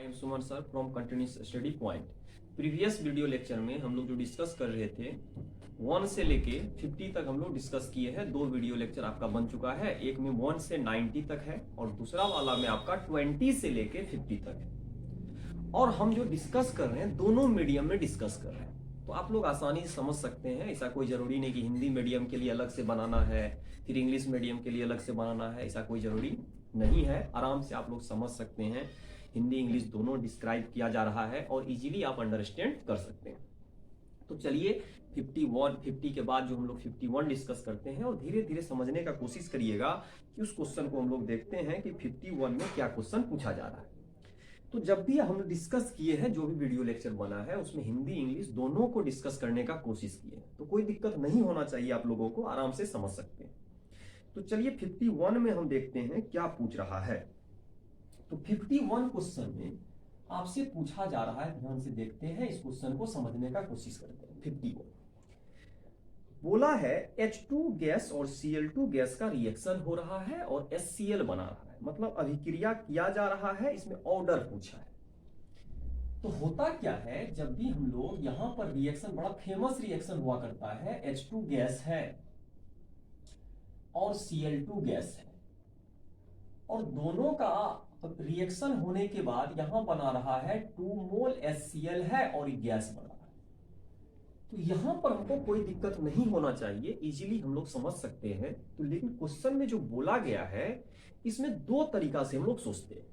I am Suman sir from continuous study point. Previous video lecture में हम लोग जो डिस्कस कर रहे थे 1 से लेके 50 तक हम लोग डिस्कस किए हैं। 2 वीडियो लेक्चर आपका बन चुका है, एक में 1 से 90 तक है और दूसरा वाला में आपका 20 से लेके 50 तक है। और हम जो डिस्कस कर रहे हैं दोनों मीडियम में डिस्कस कर रहे हैं, तो आप लोग आसानी से समझ सकते हैं। ऐसा कोई जरूरी नहीं कि हिंदी मीडियम के लिए अलग से बनाना है, फिर इंग्लिश मीडियम के लिए अलग से बनाना है, ऐसा कोई जरूरी नहीं है। आराम से आप लोग समझ सकते हैं, हिंदी इंग्लिश दोनों डिस्क्राइब किया जा रहा है और इजीली आप अंडरस्टैंड कर सकते हैं। तो चलिए 50 के बाद जो हम लोग 51 डिस्कस करते हैं और धीरे धीरे समझने का कोशिश करिएगा कि उस क्वेश्चन को हम लोग देखते हैं कि 51 में क्या क्वेश्चन पूछा जा रहा है। तो जब भी हम डिस्कस किए हैं, जो भी वीडियो लेक्चर बना है उसमें हिंदी इंग्लिश दोनों को डिस्कस करने का कोशिश किए हैं, तो कोई दिक्कत नहीं होना चाहिए, आप लोगों को आराम से समझ सकते हैं। तो चलिए 51 में हम देखते हैं क्या पूछ रहा है। तो 51 क्वेश्चन में आपसे पूछा जा रहा है, ध्यान से देखते हैं, इस क्वेश्चन को समझने का कोशिश करते हैं। 51 बोला है H2 गैस और Cl2 गैस का रिएक्शन हो रहा है और HCl बना रहा है, मतलब अभिक्रिया किया जा रहा है। इसमें ऑर्डर पूछा है। तो होता क्या है, जब भी हम लोग यहां पर रिएक्शन, बड़ा फेमस रिएक्शन हुआ करता है, H2 गैस है और Cl2 गैस है और दोनों का रिएक्शन होने के बाद यहां बना रहा है 2 मोल HCl है और ये गैस बना रहा है। तो यहां पर हमको कोई दिक्कत नहीं होना चाहिए, इजीली हम लोग समझ सकते हैं। तो लेकिन क्वेश्चन में जो बोला गया है इसमें 2 तरीका से हम लोग सोचते हैं।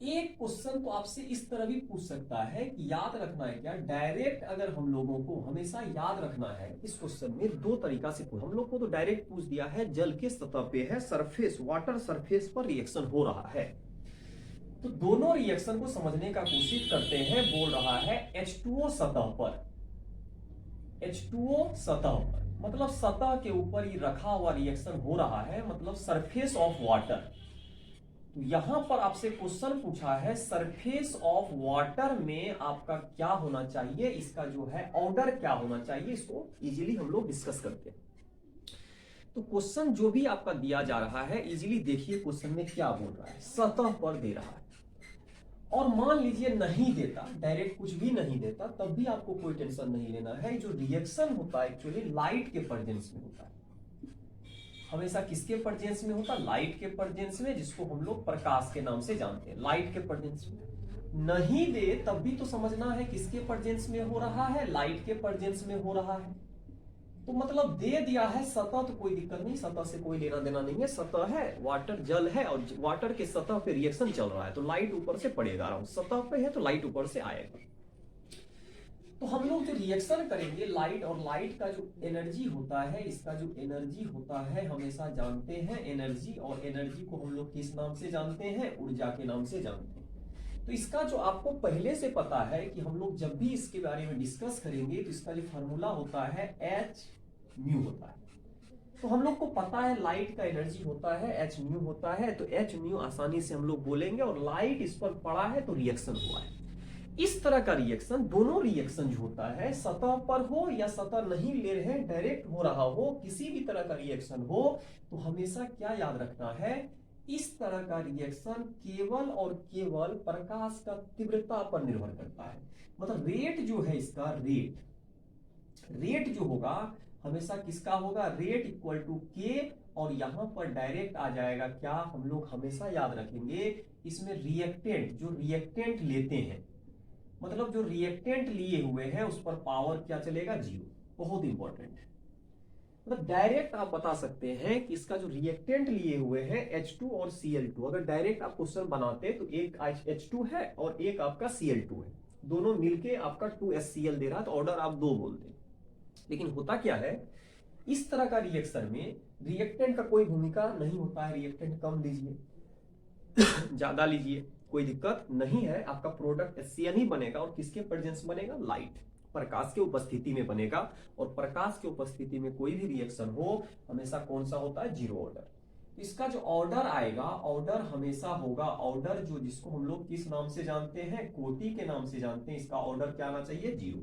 एक क्वेश्चन तो आपसे इस तरह भी पूछ सकता है कि याद रखना है क्या, डायरेक्ट अगर हम लोगों को हमेशा याद रखना है, इस क्वेश्चन में 2 तरीका से हम लोग को तो डायरेक्ट पूछ दिया है, जल के सतह पे है, सरफेस, वाटर सरफेस पर रिएक्शन हो रहा है। तो दोनों रिएक्शन को समझने का कोशिश करते हैं। बोल रहा है H2O सतह पर, H2O सतह पर मतलब सतह के ऊपर ही रखा हुआ रिएक्शन हो रहा है, मतलब सरफेस ऑफ वाटर। तो यहां पर आपसे क्वेश्चन पूछा है सरफेस ऑफ वाटर में आपका क्या होना चाहिए, इसका जो है ऑर्डर क्या होना चाहिए, इसको इजीली हम लोग डिस्कस करते हैं। तो क्वेश्चन जो भी आपका दिया जा रहा है, इजीली देखिए क्वेश्चन में क्या बोल रहा है, सतह पर दे रहा है। और मान लीजिए नहीं देता, डायरेक्ट कुछ भी नहीं देता, तब भी आपको कोई टेंशन नहीं लेना है। जो रिएक्शन होता है एक्चुअली लाइट के प्रेजेंस में होता है, हमेशा किसके प्रेजेंस में होता है, लाइट के प्रेजेंस में, जिसको हम लोग प्रकाश के नाम से जानते हैं। लाइट के प्रेजेंस में नहीं दे तब भी तो समझना है किसके प्रेजेंस में हो रहा है, लाइट के प्रेजेंस में हो रहा है। तो मतलब दे दिया है सतह, तो कोई दिक्कत नहीं, सतह से कोई लेना देना नहीं है। सतह है, वाटर जल है और वाटर के सतह पे रिएक्शन चल रहा है, तो लाइट ऊपर से पड़ेगा, सतह पे है तो लाइट ऊपर से आएगा। तो हम लोग जो रिएक्शन करेंगे लाइट, और लाइट का जो एनर्जी होता है, इसका जो एनर्जी होता है, हमेशा जानते हैं एनर्जी, और एनर्जी को हम लोग किस नाम से जानते हैं, ऊर्जा के नाम से जानते हैं। तो इसका जो आपको पहले से पता है कि हम लोग जब भी इसके बारे में डिस्कस करेंगे तो इसका जो फार्मूला होता है H म्यू होता है। तो हम लोग को पता है लाइट का एनर्जी होता है H म्यू होता है, तो H म्यू आसानी से हम लोग बोलेंगे, और लाइट इस पर पड़ा है तो रिएक्शन हुआ है। इस तरह का रिएक्शन, दोनों रिएक्शन जो होता है, सतह पर हो या सतह नहीं ले रहे हैं, डायरेक्ट हो रहा हो, किसी भी तरह का रिएक्शन हो, तो हमेशा क्या याद रखना है, इस तरह का रिएक्शन केवल और केवल प्रकाश का तीव्रता पर निर्भर करता है। मतलब रेट जो है इसका, रेट जो होगा हमेशा किसका होगा, रेट इक्वल टू के, और यहां पर डायरेक्ट आ जाएगा क्या, हम लोग हमेशा याद रखेंगे इसमें रिएक्टेंट, जो रिएक्टेंट लेते हैं, मतलब जो रिएक्टेंट लिए हुए हैं उस पर पावर क्या चलेगा, 0। बहुत इंपॉर्टेंट है। मतलब डायरेक्ट आप बता सकते हैं कि इसका जो रिएक्टेंट लिए हुए हैं H2 और Cl2, अगर डायरेक्ट आप क्वेश्चन बनाते तो एक H2 है और एक आपका Cl2 है, दोनों मिलके आपका 2HCl दे रहा है, तो ऑर्डर आप 2 बोलते हैं। लेकिन होता क्या है, इस तरह का रिएक्शन में रिएक्टेंट का कोई भूमिका नहीं होता है। रिएक्टेंट कम लीजिए ज्यादा लीजिए, कोई दिक्कत नहीं है, आपका प्रोडक्ट HCl ही बनेगा, और किसके प्रेजेंस बनेगा, लाइट, प्रकाश के उपस्थिति में बनेगा। और प्रकाश के उपस्थिति में कोई भी रिएक्शन हो हमेशा कौन सा होता है, 0 ऑर्डर। इसका जो ऑर्डर आएगा, ऑर्डर हमेशा होगा, ऑर्डर जो जिसको हम लोग किस नाम से जानते हैं, कोटि के नाम से जानते हैं, इसका ऑर्डर क्या आना चाहिए, 0।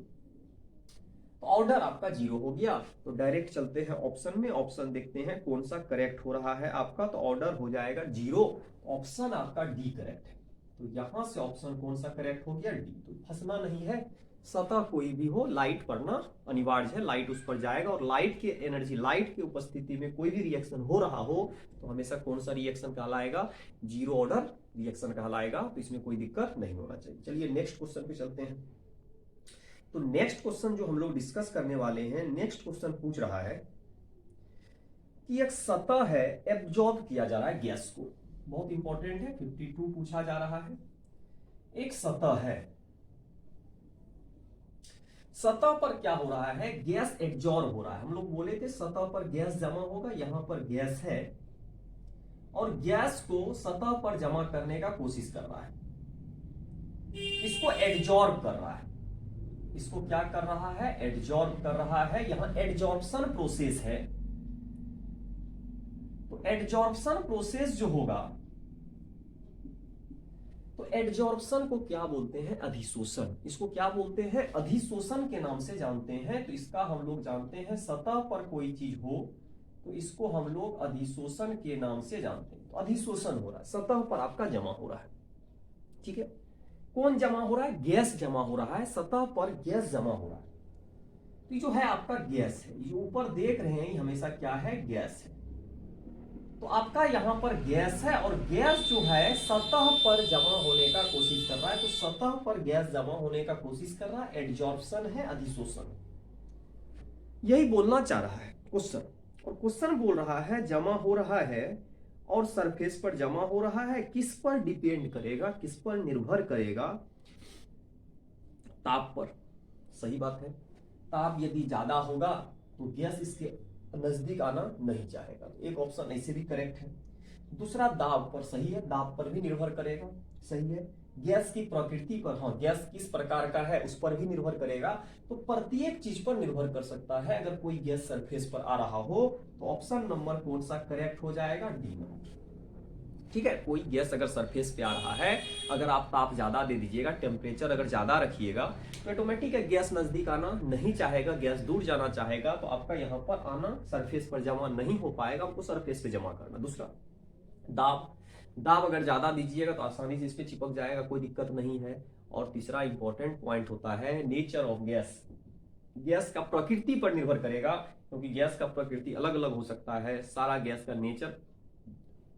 तो ऑर्डर आपका 0 हो गया। तो डायरेक्ट चलते हैं ऑप्शन में, ऑप्शन देखते हैं कौन सा करेक्ट हो रहा है आपका। तो ऑर्डर हो जाएगा 0, ऑप्शन आपका डी करेक्ट है। तो यहां से ऑप्शन कौन सा करेक्ट हो गया, डी। तो फंसना नहीं है, सतह कोई भी हो लाइट पड़ना अनिवार्य है, लाइट उस पर जाएगा और लाइट की एनर्जी, लाइट की उपस्थिति में कोई भी रिएक्शन हो रहा हो तो हमेशा कौन सा रिएक्शन कहलाएगा, जीरो ऑर्डर रिएक्शन कहलाएगा। तो इसमें कोई दिक्कत नहीं होना चाहिए। चलिए नेक्स्ट क्वेश्चन पे चलते हैं। तो नेक्स्ट क्वेश्चन जो हम लोग डिस्कस करने वाले हैं, नेक्स्ट क्वेश्चन पूछ रहा है कि एक सतह है, एब्जॉर्ब किया जा रहा है गैस को, बहुत इंपॉर्टेंट है, 52 पूछा जा रहा है। एक सतह है, सतह पर क्या हो रहा है, गैस एब्जॉर्ब हो रहा है। हम लोग बोले थे सतह पर गैस जमा होगा, यहां पर गैस है और गैस को सतह पर जमा करने का कोशिश कर रहा है, इसको एब्जॉर्ब कर रहा है। इसको क्या कर रहा है, एब्जॉर्ब कर रहा है। यहां एब्जॉर्प्शन प्रोसेस है। तो एब्जॉर्प्शन प्रोसेस जो होगा, तो एब्जॉर्प्शन को क्या बोलते हैं, अधिशोषण। इसको क्या बोलते हैं, अधिशोषण के नाम से जानते हैं। तो इसका हम लोग जानते हैं, सतह पर कोई चीज हो तो इसको हम लोग अधिशोषण के नाम से जानते हैं। तो अधिशोषण हो रहा है, सतह पर आपका जमा हो रहा है। ठीक है, कौन जमा हो रहा है, गैस जमा हो रहा है, सतह पर गैस जमा हो रहा है। तो जो है आपका गैस है, ये ऊपर देख रहे हैं ये हमेशा क्या है, गैस है। तो आपका यहां पर गैस है और गैस जो है सतह पर जमा होने का कोशिश कर रहा है। तो सतह पर गैस जमा होने का कोशिश कर रहा है, एब्जॉर्प्शन है, अधिशोषण, यही बोलना चाह रहा है क्वेश्चन। और क्वेश्चन बोल रहा है जमा हो रहा है और सरफेस पर जमा हो रहा है, किस पर डिपेंड करेगा, किस पर निर्भर करेगा, ताप पर। सही बात है, ताप यदि ज्यादा होगा तो गैस इसके नजदीक आना नहीं चाहेगा। तो एक ऑप्शन ऐसे भी करेक्ट है। दूसरा दाब पर, सही है, दाब पर भी निर्भर करेगा, सही है। गैस की प्रकृति पर, हाँ, गैस किस प्रकार का है उस पर भी निर्भर करेगा। तो प्रत्येक चीज पर निर्भर कर सकता है। अगर कोई गैस सरफेस पर आ रहा हो तो ऑप्शन नंबर कौन सा करेक्ट हो जाएगा, डी नंबर। ठीक है, कोई गैस अगर सरफेस पे आ रहा है, अगर आप ताप ज्यादा दे दीजिएगा, टेम्परेचर अगर ज्यादा रखिएगा तो ऑटोमेटिक है गैस नजदीक आना नहीं चाहेगा, गैस दूर जाना चाहेगा। तो आपका यहाँ पर आना, सरफेस पर जमा नहीं हो पाएगा, आपको सरफेस पे जमा करना। दूसरा दाब, दाब अगर ज्यादा दीजिएगा तो आसानी से इस पे चिपक जाएगा, कोई दिक्कत नहीं है। और तीसरा इंपॉर्टेंट पॉइंट होता है नेचर ऑफ गैस, गैस का प्रकृति पर निर्भर करेगा, क्योंकि गैस का प्रकृति अलग अलग हो सकता है। सारा गैस का नेचर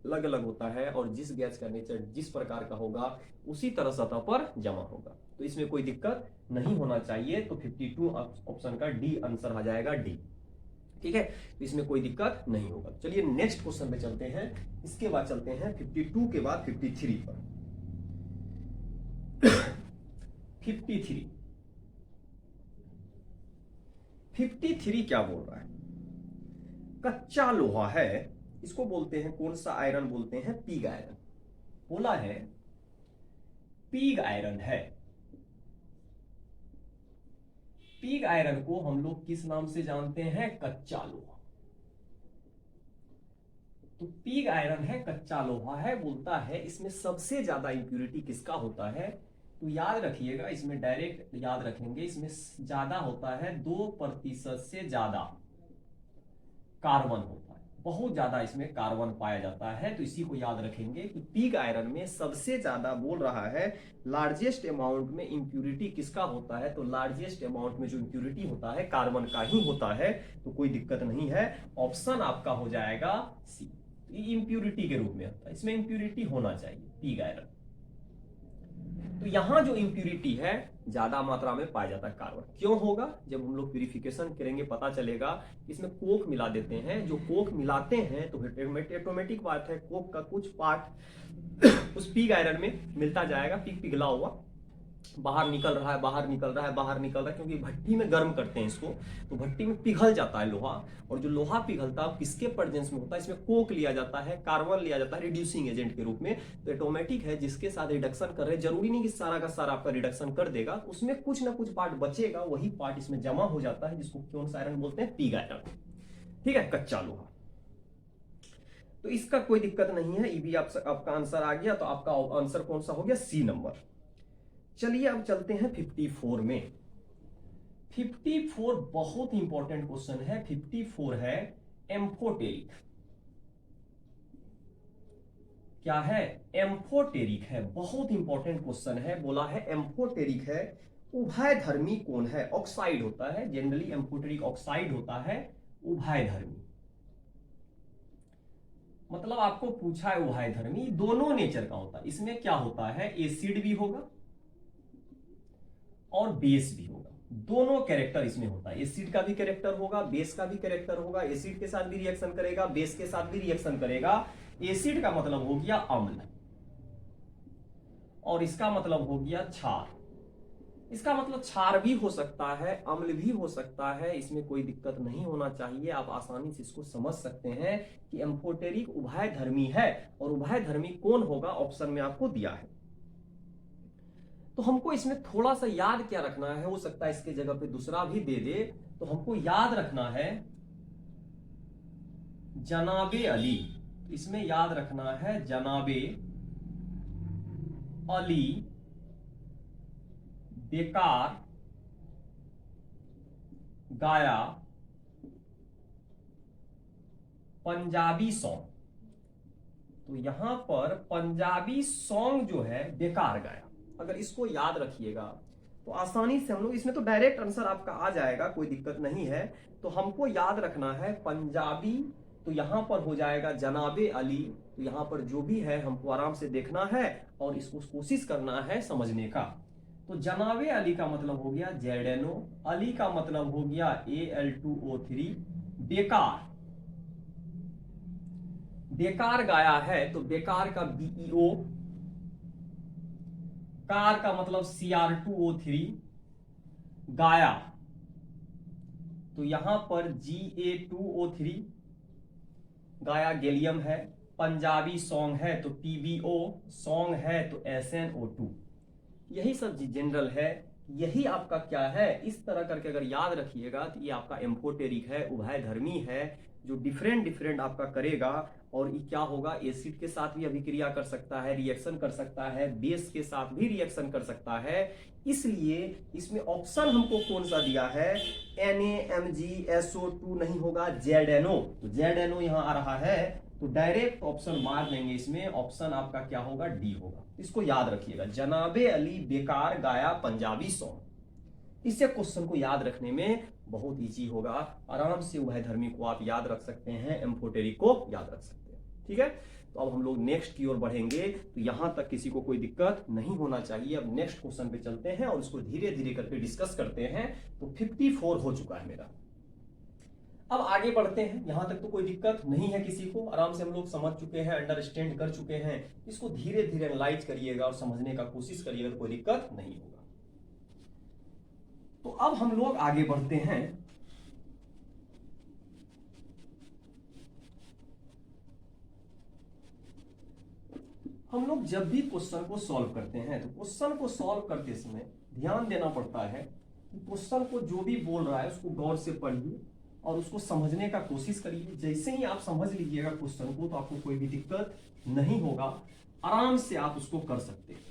अलग अलग होता है और जिस गैस का नेचर जिस प्रकार का होगा उसी तरह सतह पर जमा होगा। तो इसमें कोई दिक्कत नहीं होना चाहिए। तो 52 ऑप्शन का डी आंसर आ जाएगा, डी। ठीक है, तो इसमें कोई दिक्कत नहीं होगा। चलिए नेक्स्ट क्वेश्चन पे चलते हैं। इसके बाद चलते हैं 52 के बाद 53 पर। 53 क्या बोल रहा है, कच्चा लोहा है, इसको बोलते हैं कौन सा आयरन, बोलते हैं पिग आयरन। बोला है पिग आयरन है। पिग आयरन को हम लोग किस नाम से जानते हैं, कच्चा लोहा। तो पिग आयरन है, कच्चा लोहा है। बोलता है इसमें सबसे ज्यादा इंप्यूरिटी किसका होता है, तो याद रखिएगा, इसमें डायरेक्ट याद रखेंगे, इसमें ज्यादा होता है 2% से ज्यादा कार्बन होता है, बहुत ज्यादा इसमें कार्बन पाया जाता है। तो इसी को याद रखेंगे कि पिग आयरन में सबसे ज्यादा बोल रहा है लार्जेस्ट अमाउंट में इंप्यूरिटी किसका होता है, तो लार्जेस्ट अमाउंट में जो इंप्यूरिटी होता है कार्बन का ही होता है। तो कोई दिक्कत नहीं है, ऑप्शन आपका हो जाएगा सी। इंप्यूरिटी के रूप में होता है, इसमें इंप्यूरिटी होना चाहिए पिग आयरन। तो यहां जो इंप्यूरिटी है ज्यादा मात्रा में पाया जाता है कार्बन। क्यों होगा, जब हम लोग प्यूरिफिकेशन करेंगे पता चलेगा। इसमें कोक मिला देते हैं, जो कोक मिलाते हैं तो ऑटोमेटिक बात है कोक का कुछ पार्ट उस पिग आयरन में मिलता जाएगा, पिघला हुआ बाहर निकल रहा है, बाहर निकल रहा है, बाहर निकल रहा है, क्योंकि भट्टी में गर्म करते हैं इसको, तो भट्टी में पिघल जाता है लोहा। और जो लोहा पिघलता है किसके प्रेजेंस में होता है, इसमें कोक लिया जाता है, कार्बन लिया जाता है रिड्यूसिंग एजेंट के रूप में। तो ऑटोमेटिक है जिसके साथ रिडक्शन कर रहे, जरूरी नहीं कि सारा का सारा आपका रिडक्शन कर देगा, उसमें कुछ ना कुछ पार्ट बचेगा, वही पार्ट इसमें जमा हो जाता है, जिसको कौन सा आयरन बोलते हैं, पिग आयरन। ठीक है, कच्चा लोहा। तो इसका कोई दिक्कत नहीं है, ये भी आपका आंसर आ गया। तो आपका आंसर कौन सा हो गया, सी नंबर। चलिए अब चलते हैं 54 में। 54 बहुत इंपॉर्टेंट क्वेश्चन है। 54 है एम्फोटेरिक। क्या है, एम्फोटेरिक है। बहुत इंपॉर्टेंट क्वेश्चन है, बोला है एम्फोटेरिक है। उभयधर्मी कौन है? ऑक्साइड होता है, जनरली एम्फोटेरिक ऑक्साइड होता है उभयधर्मी। मतलब आपको पूछा है उभयधर्मी, दोनों नेचर का होता है। इसमें क्या होता है, एसिड भी होगा और बेस भी होगा, दोनों कैरेक्टर इसमें होता है। एसिड का भी कैरेक्टर होगा, बेस का भी कैरेक्टर होगा। एसिड के साथ भी रिएक्शन करेगा, बेस के साथ भी रिएक्शन करेगा। एसिड का मतलब हो गया अम्ल और इसका मतलब हो गया क्षार। इसका मतलब क्षार भी हो सकता है, अम्ल भी हो सकता है, इसमें कोई दिक्कत नहीं होना चाहिए। आप आसानी से इसको समझ सकते हैं कि एम्फोटेरिक उभयधर्मी है। और उभयधर्मी कौन होगा, ऑप्शन में आपको दिया है। तो हमको इसमें थोड़ा सा याद क्या रखना है, हो सकता है इसके जगह पे दूसरा भी दे दे, तो हमको याद रखना है जनाबे अली। इसमें याद रखना है जनाबे अली बेकार गाया पंजाबी सॉन्ग। तो यहां पर पंजाबी सॉन्ग जो है बेकार गाया, अगर इसको याद रखिएगा तो आसानी से हम लोग, इसमें तो डायरेक्ट आंसर आपका आ जाएगा, कोई दिक्कत नहीं है। तो हमको याद रखना है पंजाबी, तो यहां पर हो जाएगा जनाबे अली। तो यहां पर जो भी है हमको आराम से देखना है और इसको कोशिश करना है समझने का। तो जनाबे अली का मतलब हो गया जेडेनो, अली का मतलब हो गया Al2O3, बेकार, बेकार गाया है तो बेकार का BeO, कार का मतलब Cr2O3, गाया तो यहां पर Ga2O3, गाया गैलियम है। पंजाबी सॉन्ग है तो PbO, सॉन्ग है तो SnO2। यही सब जनरल है, यही आपका क्या है, इस तरह करके अगर याद रखिएगा तो ये आपका एम्फोटेरिक है, उभयधर्मी है, जो डिफरेंट डिफरेंट आपका करेगा। और ये क्या होगा, एसिड के साथ भी अभिक्रिया कर सकता है, रिएक्शन कर सकता है, बेस के साथ भी रिएक्शन कर सकता है। इसलिए इसमें ऑप्शन हमको कौन सा दिया है, NaMgSO2 नहीं होगा, ZNO। तो ZNO यहां आ रहा है तो डायरेक्ट ऑप्शन मार देंगे, इसमें ऑप्शन आपका क्या होगा, डी होगा। इसको याद रखिएगा, जनाबे अली बेकार गाया पंजाबी सॉन्ग। इससे क्वेश्चन को याद रखने में बहुत इजी होगा, आराम से उभयधर्मी को आप याद रख सकते हैं, एम्फोटेरिक को याद रख सकते हैं। ठीक है, तो अब हम लोग नेक्स्ट की ओर बढ़ेंगे, तो यहां तक किसी को कोई दिक्कत नहीं होना चाहिए। अब नेक्स्ट क्वेश्चन पे चलते हैं और इसको धीरे धीरे करके डिस्कस करते हैं। तो 54 हो चुका है मेरा, अब आगे बढ़ते हैं। यहां तक तो कोई दिक्कत नहीं है किसी को, आराम से हम लोग समझ चुके हैं, अंडरस्टैंड कर चुके हैं। इसको धीरे धीरे एनालाइज करिएगा और समझने का कोशिश करिएगा, तो कोई दिक्कत नहीं होगा। तो अब हम लोग आगे बढ़ते हैं। हम लोग जब भी क्वेश्चन को सॉल्व करते हैं तो क्वेश्चन को सॉल्व करते समय ध्यान देना पड़ता है कि क्वेश्चन को जो भी बोल रहा है उसको गौर से पढ़िए और उसको समझने का कोशिश करिए। जैसे ही आप समझ लीजिएगा क्वेश्चन को तो आपको कोई भी दिक्कत नहीं होगा, आराम से आप उसको कर सकते हैं।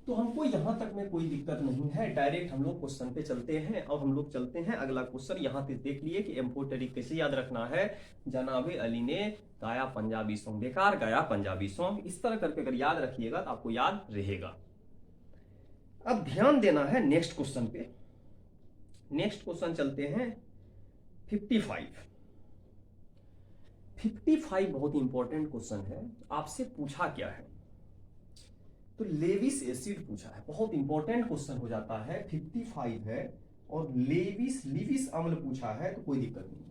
तो हमको यहां तक में कोई दिक्कत नहीं है, डायरेक्ट हम लोग क्वेश्चन पे चलते हैं। अब हम लोग चलते हैं अगला क्वेश्चन। यहां पे देख लिए कि एम्फोटेरिक कैसे याद रखना है, जनाबे अली ने गाया पंजाबी सॉन्ग, बेकार गाया पंजाबी सॉन्ग। इस तरह करके अगर याद रखिएगा तो आपको याद रहेगा। अब ध्यान देना है नेक्स्ट क्वेश्चन पे। नेक्स्ट क्वेश्चन चलते हैं 55। 55 बहुत इंपॉर्टेंट क्वेश्चन है। आपसे पूछा क्या है, तो लेविस एसिड पूछा है, बहुत इंपॉर्टेंट क्वेश्चन हो जाता है। 55 है और लिविस अम्ल पूछा है, तो कोई दिक्कत नहीं है।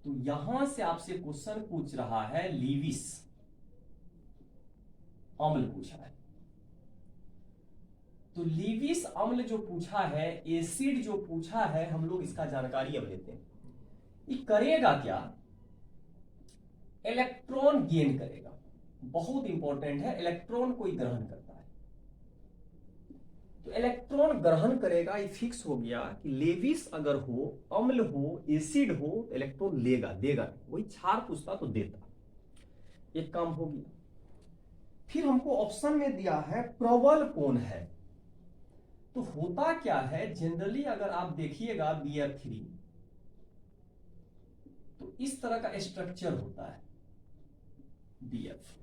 तो यहां से आपसे क्वेश्चन पूछ रहा है लिविस अम्ल पूछा है। तो लिविस अम्ल जो पूछा है, एसिड जो पूछा है, हम लोग इसका जानकारी अब लेते हैं। ये करेगा क्या, इलेक्ट्रॉन गेन करेगा, बहुत इंपॉर्टेंट है। इलेक्ट्रॉन को ग्रहण करता है, तो इलेक्ट्रॉन ग्रहण करेगा, ये फिक्स हो गया कि लेविस अगर हो, अम्ल हो, एसिड हो, तो इलेक्ट्रॉन लेगा, देगा नहीं। वही क्षार पूछता तो देता। एक काम हो गया। फिर हमको ऑप्शन में दिया है प्रबल कौन है, तो होता क्या है, जनरली अगर आप देखिएगा BF3 तो इस तरह का स्ट्रक्चर होता है BF।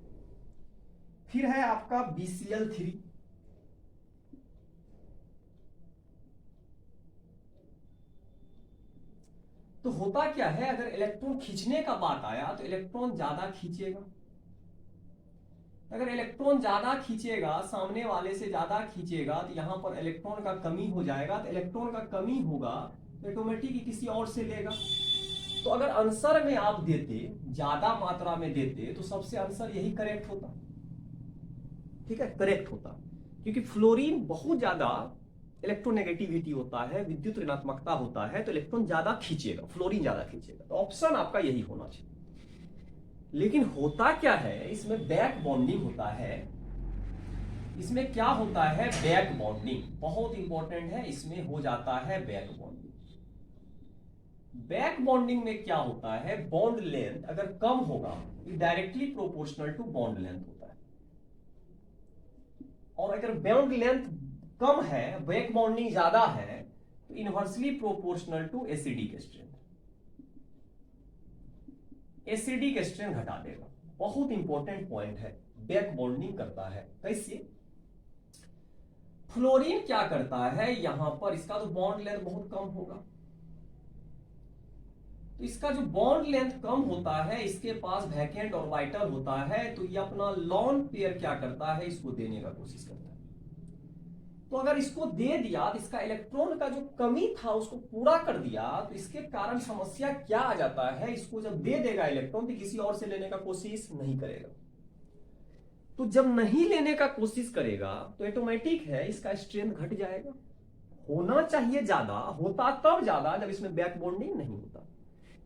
फिर है आपका BCl3, तो होता क्या है, अगर इलेक्ट्रॉन खींचने का बात आया तो इलेक्ट्रॉन ज्यादा खींचेगा। अगर इलेक्ट्रॉन ज्यादा खींचेगा, सामने वाले से ज्यादा खींचेगा, तो यहां पर इलेक्ट्रॉन का कमी हो जाएगा। तो इलेक्ट्रॉन का कमी होगा तो ऑटोमेटिक ही किसी और से लेगा। तो अगर आंसर में आप देते, ज्यादा मात्रा में देते, तो सबसे आंसर यही करेक्ट होता। ठीक है, करेक्ट होता, क्योंकि फ्लोरीन बहुत ज्यादा इलेक्ट्रोनेगेटिविटी होता है, विद्युत ऋणात्मकता होता है, तो इलेक्ट्रॉन ज्यादा खींचेगा, फ्लोरीन ज्यादा खींचेगा। तो ऑप्शन आपका यही होना चाहिए। लेकिन होता क्या है, इसमें बैक बॉन्डिंग होता है। इसमें क्या होता है, बैक बॉन्डिंग बहुत इंपॉर्टेंट है। इसमें हो जाता है बैक बॉन्डिंग। बैक बॉन्डिंग में क्या होता है, बॉन्ड लेंथ अगर कम होगा तो directly proportional to bond length होता है, और अगर बॉन्ड लेंथ कम है, बैक बॉन्डिंग ज्यादा है, तो inversely proportional to acidic strength. Acidic strength घटा देगा। बहुत इंपॉर्टेंट पॉइंट है, बैक बॉन्डिंग करता है। कैसे? फ्लोरीन क्या करता है, यहां पर इसका तो बॉन्ड लेंथ बहुत कम होगा, तो इसका जो बॉन्ड लेंथ कम होता है, इसके पास वैकेंट ऑर्बिटल होता है, तो ये अपना लॉन पेयर क्या करता है, इसको देने का कोशिश करता है। तो अगर इसको दे दिया तो इसका इलेक्ट्रॉन का जो कमी था उसको पूरा कर दिया, तो इसके कारण समस्या क्या आ जाता है, इसको जब दे देगा इलेक्ट्रॉन तो किसी और से लेने का कोशिश नहीं करेगा। तो जब नहीं लेने का कोशिश करेगा तो ऑटोमेटिक है इसका स्ट्रेंथ घट जाएगा। होना चाहिए ज्यादा, होता तब ज्यादा जब इसमें बैक बॉन्डिंग नहीं होता।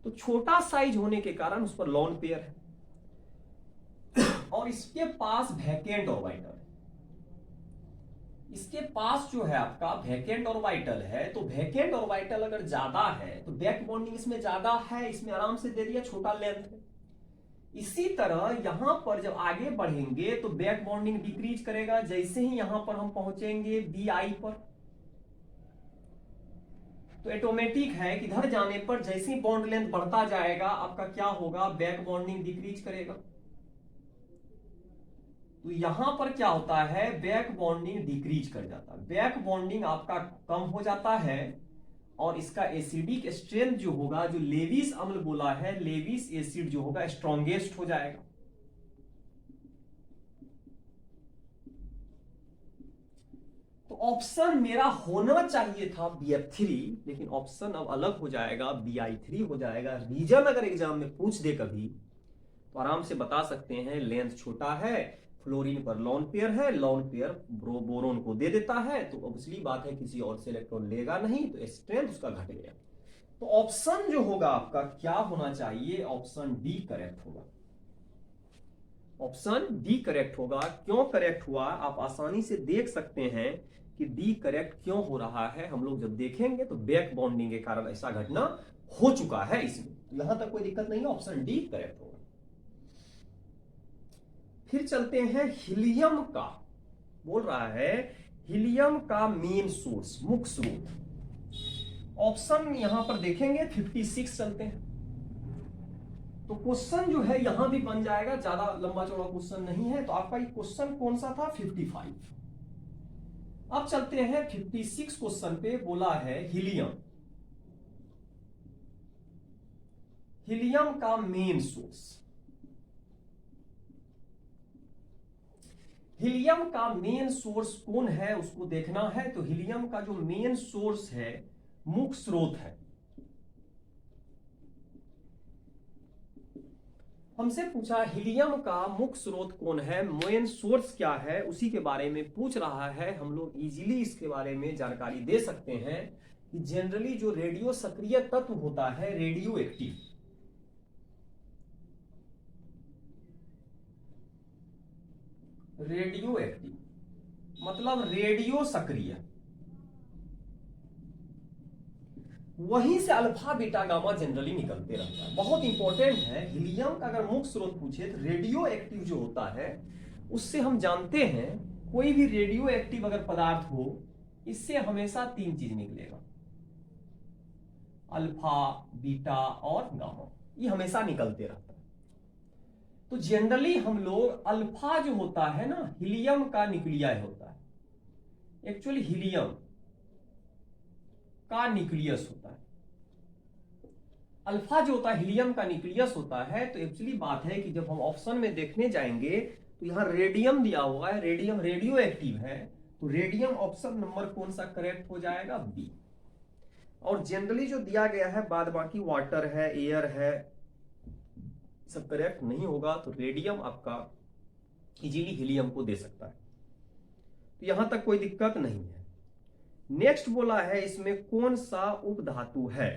तो छोटा साइज होने के कारण उस पर लॉन पेयर है और इसके पास वैकेंट ऑर्बिटल है। इसके पास जो है आपका वैकेंट ऑर्बिटल है, तो वैकेंट ऑर्बिटल अगर ज्यादा है तो बैक बॉन्डिंग इसमें ज्यादा है, इसमें आराम से दे दिया, छोटा लेंथ है। इसी तरह यहां पर जब आगे बढ़ेंगे तो बैक बॉन्डिंग डिक्रीज करेगा। जैसे ही यहां पर हम पहुंचेंगे BI पर, तो ऑटोमेटिक है कि इधर जाने पर जैसे ही बॉन्ड लेंथ बढ़ता जाएगा आपका क्या होगा, बैक बॉन्डिंग डिक्रीज करेगा। तो यहां पर क्या होता है, बैक बॉन्डिंग डिक्रीज कर जाता है, बैक बॉन्डिंग आपका कम हो जाता है, और इसका एसिडिक स्ट्रेंथ जो होगा, जो लेविस अम्ल बोला है, लेविस एसिड जो होगा स्ट्रॉन्गेस्ट हो जाएगा। तो ऑप्शन मेरा होना चाहिए था BF3, लेकिन ऑप्शन अब अलग हो जाएगा, BI3 हो जाएगा। रीजन अगर एग्जाम में पूछ दे कभी तो आराम से बता सकते हैं, लेंथ छोटा है, फ्लोरीन पर लॉन पेयर है, लॉन पेयर बोरोन को दे देता है, तो ऑब्वियसली बात है किसी और से इलेक्ट्रॉन लेगा नहीं, तो स्ट्रेंथ उसका घट गया। तो ऑप्शन जो होगा आपका क्या होना चाहिए, ऑप्शन डी करेक्ट होगा। ऑप्शन डी करेक्ट होगा। क्यों करेक्ट हुआ आप आसानी से देख सकते हैं कि डी करेक्ट क्यों हो रहा है। हम लोग जब देखेंगे तो बैक बॉन्डिंग के कारण ऐसा घटना हो चुका है इसमें, यहां तक कोई दिक्कत नहीं है, ऑप्शन डी करेक्ट होगा। फिर चलते हैं हीलियम का, बोल रहा है हीलियम का मेन सोर्स, मुख्य स्रोत। ऑप्शन यहां पर देखेंगे 56 चलते हैं। तो क्वेश्चन जो है यहां भी बन जाएगा, ज्यादा लंबा चौड़ा क्वेश्चन नहीं है। तो आपका ये क्वेश्चन कौन सा था, 55। अब चलते हैं 56 क्वेश्चन पे। बोला है हीलियम, हीलियम का मेन सोर्स। हीलियम का मेन सोर्स कौन है उसको देखना है। तो हीलियम का जो मेन सोर्स है, मुख्य स्रोत है, हमसे पूछा हीलियम का मुख्य स्रोत कौन है, मेन सोर्स क्या है, उसी के बारे में पूछ रहा है। हम लोग इजीली इसके बारे में जानकारी दे सकते हैं कि जनरली जो रेडियो सक्रिय तत्व होता है, रेडियो एक्टिव, रेडियो एक्टिव मतलब रेडियो सक्रिय, वहीं से अल्फा बीटा गामा जनरली निकलते रहता है। बहुत इंपॉर्टेंट है, हीलियम का अगर मुख्य स्रोत पूछे तो रेडियो एक्टिव जो होता है, उससे हम जानते हैं कोई भी रेडियो एक्टिव अगर पदार्थ हो इससे हमेशा 3 चीज निकलेगा, अल्फा, बीटा और गामा, ये हमेशा निकलते रहता है। तो जनरली हम लोग अल्फा जो होता है ना, हीलियम का न्यूक्लियस होता है, एक्चुअली हीलियम का न्यूक्लियस होता है। अल्फा जो होता है हीलियम का न्यूक्लियस होता है। तो एक्चुअली बात है कि जब हम ऑप्शन में देखने जाएंगे तो यहाँ रेडियम दिया हुआ है, रेडियम रेडियो एक्टिव है, तो रेडियम ऑप्शन नंबर कौन सा करेक्ट हो जाएगा, बी। और जनरली जो दिया गया है बाद बाकी वाटर है, एयर है, सब करेक्ट नहीं होगा, तो रेडियम आपका इजीली हीलियम को दे सकता है। तो यहां तक कोई दिक्कत नहीं है। नेक्स्ट बोला है इसमें कौन सा उपधातु है,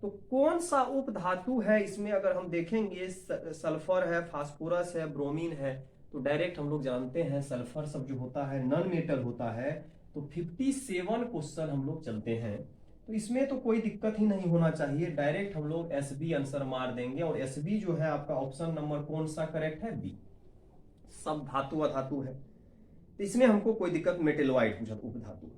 तो कौन सा उपधातु है इसमें अगर हम देखेंगे, सल्फर है, फास्फोरस है, ब्रोमीन है, तो डायरेक्ट हम लोग जानते हैं सल्फर सब जो होता है नॉन मेटल होता है। तो 57 क्वेश्चन हम लोग चलते हैं, तो इसमें तो कोई दिक्कत ही नहीं होना चाहिए, डायरेक्ट हम लोग एसबी आंसर मार देंगे। और एसबी जो है आपका ऑप्शन नंबर कौन सा करेक्ट है, बी, सब धातु अधातु है, तो इसमें हमको कोई दिक्कत, मेटेलोइड पूछा उपधातु।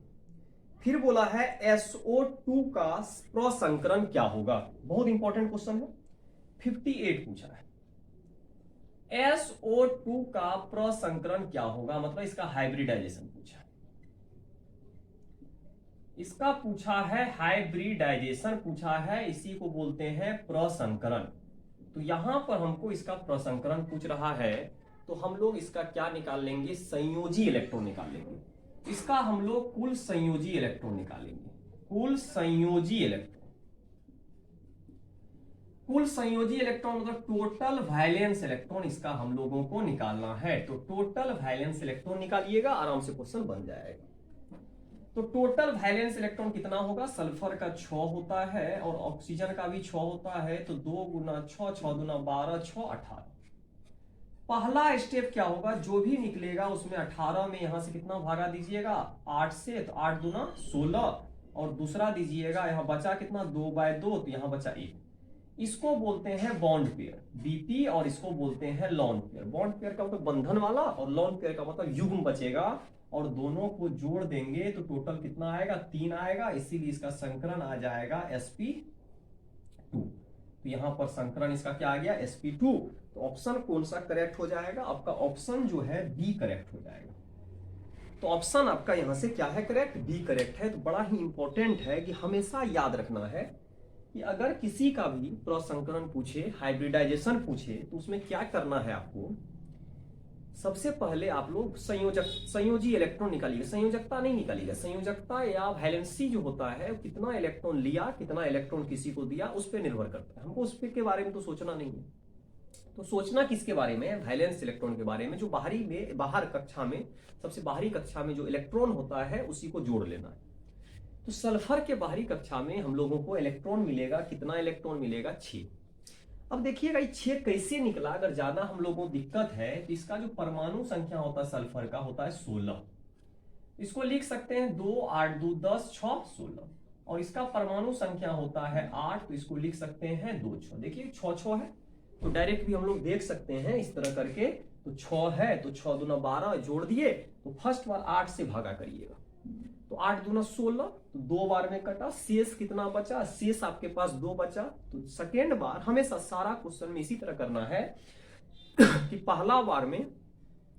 फिर बोला है SO2 का प्रसंकरण क्या होगा, बहुत इंपॉर्टेंट क्वेश्चन है, 58 पूछा है। SO2 का प्रसंकरण क्या होगा, मतलब इसका हाइब्रिडाइजेशन पूछा, इसका पूछा है हाइब्रिडाइजेशन पूछा है, इसी को बोलते हैं प्रसंकरण। तो यहां पर हमको इसका प्रसंकरण पूछ रहा है, तो हम लोग इसका क्या निकाल लेंगे, संयोजी इलेक्ट्रॉन निकाल लेंगे। इसका हम लोग कुल संयोजी इलेक्ट्रॉन निकालेंगे, कुल संयोजी इलेक्ट्रॉन, कुल संयोजी इलेक्ट्रॉन मतलब टोटल वैलेंस इलेक्ट्रॉन, इसका हम लोगों को निकालना है। तो टोटल वैलेंस इलेक्ट्रॉन निकालिएगा, आराम से क्वेश्चन बन जाएगा। तो टोटल वैलेंस इलेक्ट्रॉन कितना होगा, सल्फर का 6 होता है और ऑक्सीजन का भी 6 होता है, तो 2 गुना 6, 6 गुना 12, 6 18। पहला स्टेप क्या होगा, जो भी निकलेगा उसमें 18 में यहां से कितना भागा दीजिएगा, 8 से, तो 8 दूना 16, और दूसरा दीजिएगा, यहां बचा कितना, 2/2, तो यहां बचा 1। इसको बोलते हैं बॉन्ड पेयर, बीपी, और इसको बोलते हैं लॉन पेयर। बॉन्ड पेयर का मतलब बंधन वाला, और लॉन पेयर का मतलब युग्म बचेगा, और दोनों को जोड़ देंगे तो टोटल कितना आएगा, 3 आएगा, इसीलिए इसका संकरण आ जाएगा sp2। तो यहां पर संकरण इसका क्या आ गया, sp2। तो ऑप्शन कौन सा करेक्ट हो जाएगा, आपका ऑप्शन जो है बी करेक्ट हो जाएगा। तो ऑप्शन आपका यहां से क्या है, करेक्ट, बी करेक्ट है। तो बड़ा ही इंपॉर्टेंट है कि हमेशा याद रखना है कि अगर किसी का भी प्रसंकरण पूछे, हाइब्रिडाइजेशन पूछे, तो उसमें क्या करना है आपको, सबसे पहले आप लोग संयोजी इलेक्ट्रॉन निकालिएगा, संयोजकता नहीं निकालिएगा। संयोजकता या वैलेंसी जो होता है, कितना इलेक्ट्रॉन लिया, कितना इलेक्ट्रॉन किसी को दिया, उस पर निर्भर करता है। हमको उस के बारे में तो सोचना नहीं है। तो सोचना किसके बारे में, वैलेंस इलेक्ट्रॉन के बारे में, जो बाहर कक्षा में, सबसे बाहरी कक्षा में जो इलेक्ट्रॉन होता है उसी को जोड़ लेना है। तो सल्फर के बाहरी कक्षा में हम लोगों को इलेक्ट्रॉन मिलेगा, कितना इलेक्ट्रॉन मिलेगा, 6। अब देखिएगा ये 6 कैसे निकला, अगर ज्यादा हम लोगों को दिक्कत है तो इसका जो परमाणु संख्या होता है सल्फर का होता है 16, इसको लिख सकते हैं 2, 8, 2, 10, 6, 16। और इसका परमाणु संख्या होता है 8, तो इसको लिख सकते हैं 2, 6। देखिए 6, 6 है, तो डायरेक्ट भी हम लोग देख सकते हैं इस तरह करके। तो 6 है, तो 6 दूना 12 जोड़ दिए, तो फर्स्ट बार 8 से भागा करिएगा, तो 8 दूना 16, तो 2 बार में कटा, शेष कितना बचा, शेष आपके पास 2 बचा। तो सेकेंड बार हमेशा सारा क्वेश्चन में इसी तरह करना है कि पहला बार में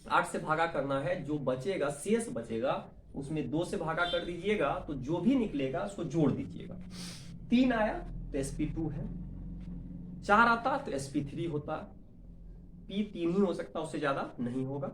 8 से भागा करना है, जो बचेगा शेष बचेगा उसमें 2 से भागा कर दीजिएगा, तो जो भी निकलेगा उसको जोड़ दीजिएगा। 3 आया तो sp2 है, 4 आता तो sp3 होता, p 3 ही हो सकता, उससे ज्यादा नहीं होगा।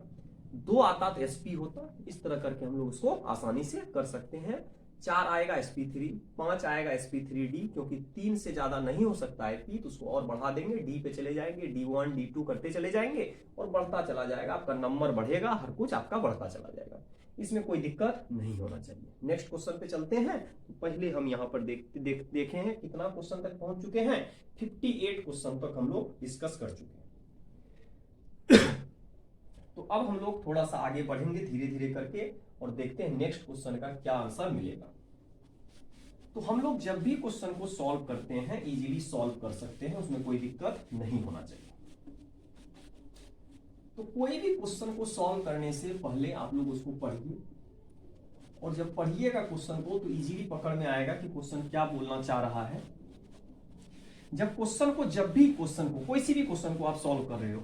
2 आता तो sp होता। इस तरह करके हम लोग उसको आसानी से कर सकते हैं। 4 आएगा sp3, 5 आएगा sp3d, क्योंकि 3 से ज्यादा नहीं हो सकता है p, तो उसको और बढ़ा देंगे, d पे चले जाएंगे, d1 d2 करते चले जाएंगे और बढ़ता चला जाएगा, आपका नंबर बढ़ेगा, हर कुछ आपका बढ़ता चला जाएगा, इसमें कोई दिक्कत नहीं होना चाहिए। नेक्स्ट क्वेश्चन पे चलते हैं। तो पहले हम यहाँ पर देखे हैं कितना क्वेश्चन तक पहुंच चुके हैं, 58 क्वेश्चन तक हम लोग डिस्कस कर चुके हैं। तो अब हम लोग थोड़ा सा आगे बढ़ेंगे धीरे धीरे करके और देखते हैं नेक्स्ट क्वेश्चन का क्या आंसर मिलेगा। तो हम लोग जब भी क्वेश्चन को सॉल्व करते हैं इजीली सॉल्व कर सकते हैं, उसमें कोई दिक्कत नहीं होना चाहिए। तो कोई भी क्वेश्चन को सॉल्व करने से पहले आप लोग उसको पढ़िए, और जब पढ़िएगा क्वेश्चन को तो इजीली पकड़ में आएगा कि क्वेश्चन क्या बोलना चाह रहा है। जब भी क्वेश्चन को कोई सी भी क्वेश्चन को आप सॉल्व कर रहे हो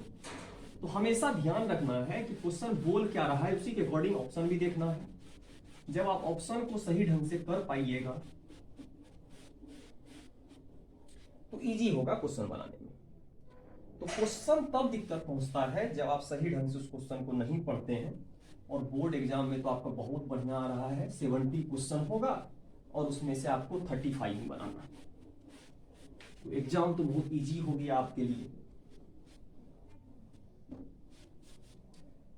तो हमेशा ध्यान रखना है कि क्वेश्चन बोल क्या रहा है, उसी के अकॉर्डिंग ऑप्शन भी देखना है। जब आप ऑप्शन को सही ढंग से कर पाइएगा तो इजी होगा क्वेश्चन बनाने में। तो क्वेश्चन तब दिक्कत पहुंचता है जब आप सही ढंग से उस क्वेश्चन को नहीं पढ़ते हैं। और बोर्ड एग्जाम में तो आपका बहुत बढ़िया आ रहा है, 70 क्वेश्चन होगा और उसमें से आपको 35 ही बनाना है। तो एग्जाम तो बहुत इजी हो गया आपके लिए।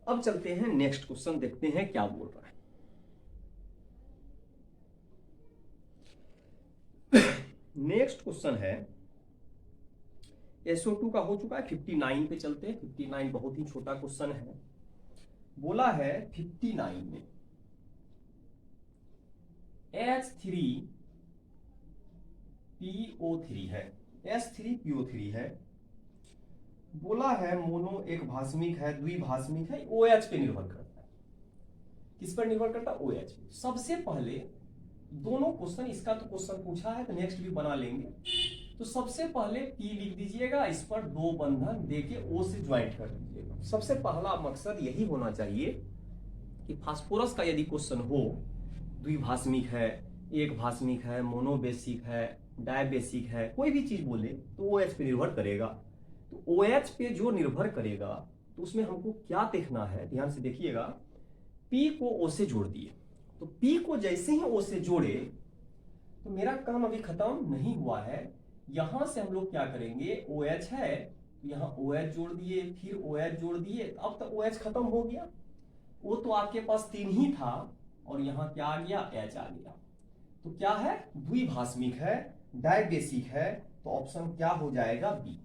अब चलते हैं नेक्स्ट क्वेश्चन, देखते हैं क्या बोल रहा है। नेक्स्ट क्वेश्चन है SO2 का हो चुका है, 59 पे चलते हैं। 59 बहुत ही छोटा क्वेश्चन है। बोला है 59 में H3PO3 है, H3PO3 है। बोला है मोनो एक भास्मिक है, द्विभास्मिक है, OH पे निर्भर करता है। किस पर निर्भर करता है? OH पे। सबसे पहले दोनों क्वेश्चन, इसका तो क्वेश्चन पूछा है तो नेक्स्ट भी बना लेंगे। तो सबसे पहले P लिख दीजिएगा, इस पर 2 बंधन देके O से ज्वाइंट कर दीजिएगा। सबसे पहला मकसद यही होना चाहिए कि फास्फोरस का यदि क्वेश्चन हो, द्विभास्मिक है, एक भास्मिक है, मोनोबेसिक है, डायबेसिक है, कोई भी चीज बोले तो OH पे निर्भर करेगा। तो OH पे जो निर्भर करेगा तो उसमें हमको क्या देखना है, ध्यान से देखिएगा। P को O से जोड़ दिए, तो P को जैसे ही O से जोड़े तो मेरा काम अभी खत्म नहीं हुआ है। यहां से हम लोग क्या करेंगे, OH है तो यहाँ OH जोड़ दिए, फिर OH जोड़ दिए, अब तक OH खत्म हो गया। वो तो आपके पास 3 ही था और यहाँ क्या आ गया, H आ गया। तो क्या है, द्विभास्मिक है, डायबेसिक है, तो ऑप्शन क्या हो जाएगा, बी।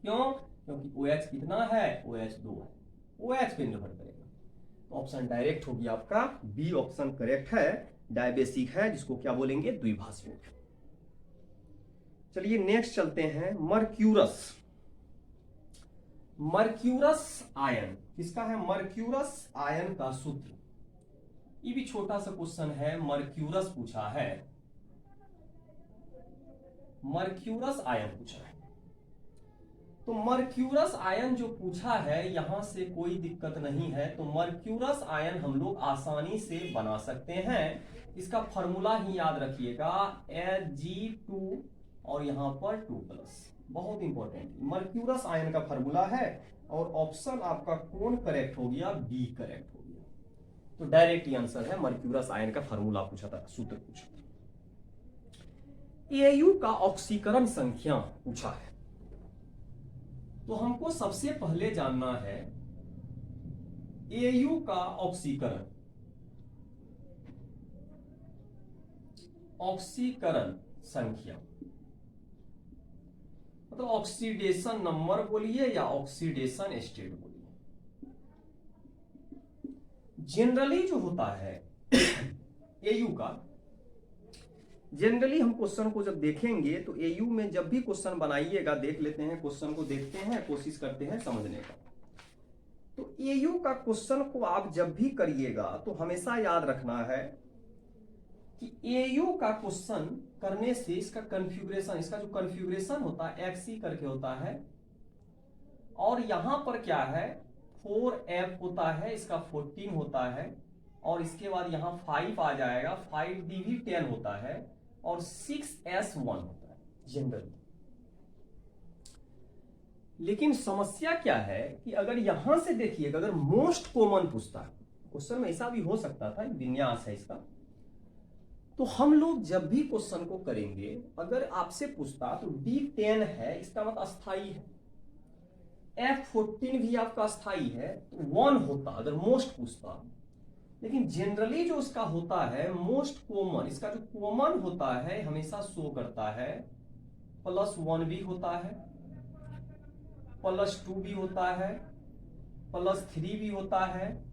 क्यों? क्योंकि OH कितना है, OH 2 है, OH पे निर्भर करेगा। तो ऑप्शन डायरेक्ट हो गया आपका बी, ऑप्शन करेक्ट है। डायबेसिक है, जिसको क्या बोलेंगे, द्विभास्मिक। चलिए नेक्स्ट चलते हैं, मर्क्यूरस। मर्क्यूरस आयन किसका है, मर्क्यूरस आयन का सूत्र। ये भी छोटा सा क्वेश्चन है, मर्क्यूरस पूछा है, मर्क्यूरस आयन पूछा है। तो मर्क्यूरस आयन जो पूछा है, यहां से कोई दिक्कत नहीं है। तो मर्क्यूरस आयन हम लोग आसानी से बना सकते हैं। इसका फॉर्मूला ही याद रखिएगा, Ag2 और यहां पर 2+, बहुत इंपॉर्टेंट। मर्क्यूरस आयन का फॉर्मूला है और ऑप्शन आपका कौन करेक्ट हो गया, बी करेक्ट हो गया। तो डायरेक्ट ही आंसर है, मर्क्यूरस आयन का फॉर्मूला पूछा था, सूत्र पूछा था। Au का ऑक्सीकरण संख्या पूछा है। तो हमको सबसे पहले जानना है Au का ऑक्सीकरण संख्या, मतलब ऑक्सीडेशन नंबर बोलिए या ऑक्सीडेशन स्टेट बोलिए। जनरली जो होता है Au का, जनरली हम क्वेश्चन को जब देखेंगे तो Au में जब भी क्वेश्चन बनाइएगा, देख लेते हैं क्वेश्चन को, देखते हैं, कोशिश करते हैं समझने का। तो Au का क्वेश्चन को आप जब भी करिएगा तो हमेशा याद रखना है कि Au का क्वेश्चन करने से इसका कन्फ्यूग्रेशन, इसका जो कन्फ्यूग्रेशन होता है XC करके होता है, और यहां पर क्या है 4F होता है, इसका 14 होता है, और इसके बाद यहां 5 आ जाएगा, 5D भी 10 होता है, और 6S1 होता है जनरली। लेकिन समस्या क्या है कि अगर यहां से देखिएगा, अगर मोस्ट कॉमन पूछता है क्वेश्चन में, ऐसा भी हो सकता था, विन्यास है इसका। तो हम लोग जब भी क्वेश्चन को करेंगे, अगर आपसे पूछता तो D10 है, इसका मतलब अस्थाई है, F14 भी आपका अस्थाई है, तो 1 होता अगर मोस्ट पूछता। लेकिन जनरली जो इसका होता है मोस्ट कॉमन, इसका जो कॉमन होता है हमेशा शो करता है +1 भी होता है, +2 भी होता है, +3 भी होता है,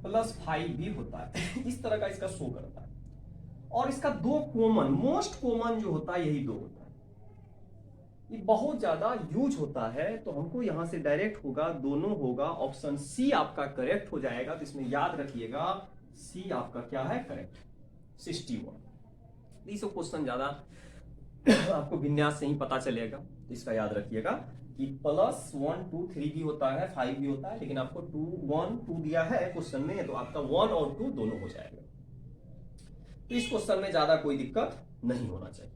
+5 भी होता है। इस तरह का इसका शो करता है। और इसका 2 कॉमन, मोस्ट कॉमन जो होता है यही 2 होता है। ये बहुत ज्यादा यूज होता है, तो हमको यहां से डायरेक्ट होगा, दोनों होगा, ऑप्शन सी आपका करेक्ट हो जाएगा। तो इसमें याद रखिएगा सी आपका क्या है करेक्ट, 61। इस क्वेश्चन ज्यादा आपको विन्यास से ही पता चलेगा, तो इसका याद रखिएगा कि +1 2 3 भी होता है, 5 भी होता है, लेकिन आपको 2 1 2 दिया है क्वेश्चन में, तो आपका 1 और 2 दोनों हो जाएगा। तो इस क्वेश्चन में ज्यादा कोई दिक्कत नहीं होना चाहिए।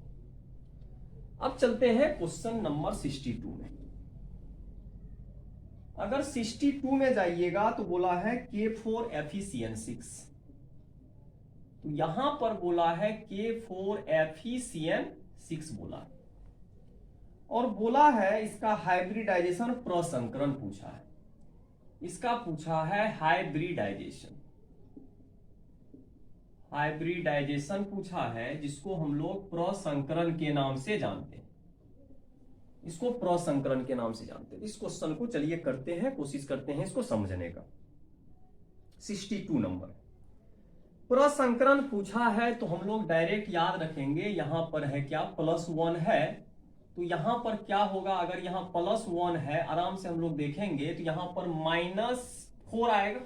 अब चलते हैं क्वेश्चन नंबर 62 में। अगर 62 में जाइएगा तो बोला है K4 Fe(CN6), तो यहां पर बोला है K4 Fe(CN6) बोला है, और बोला है इसका हाइब्रिडाइजेशन प्रसंकरण पूछा है, इसका पूछा है हाइब्रिडाइजेशन, हाइब्रिडाइजेशन पूछा है, जिसको हम लोग प्रसंकरण के नाम से जानते हैं, इसको प्रसंकरण के नाम से जानते हैं। इस क्वेश्चन को चलिए करते हैं, कोशिश करते हैं इसको समझने का। 62 नंबर प्रसंकरण पूछा है, तो हम लोग डायरेक्ट याद रखेंगे, यहां पर है क्या +1 है, तो यहां पर क्या होगा, अगर यहां +1 है आराम से हम लोग देखेंगे तो यहां पर -4 आएगा।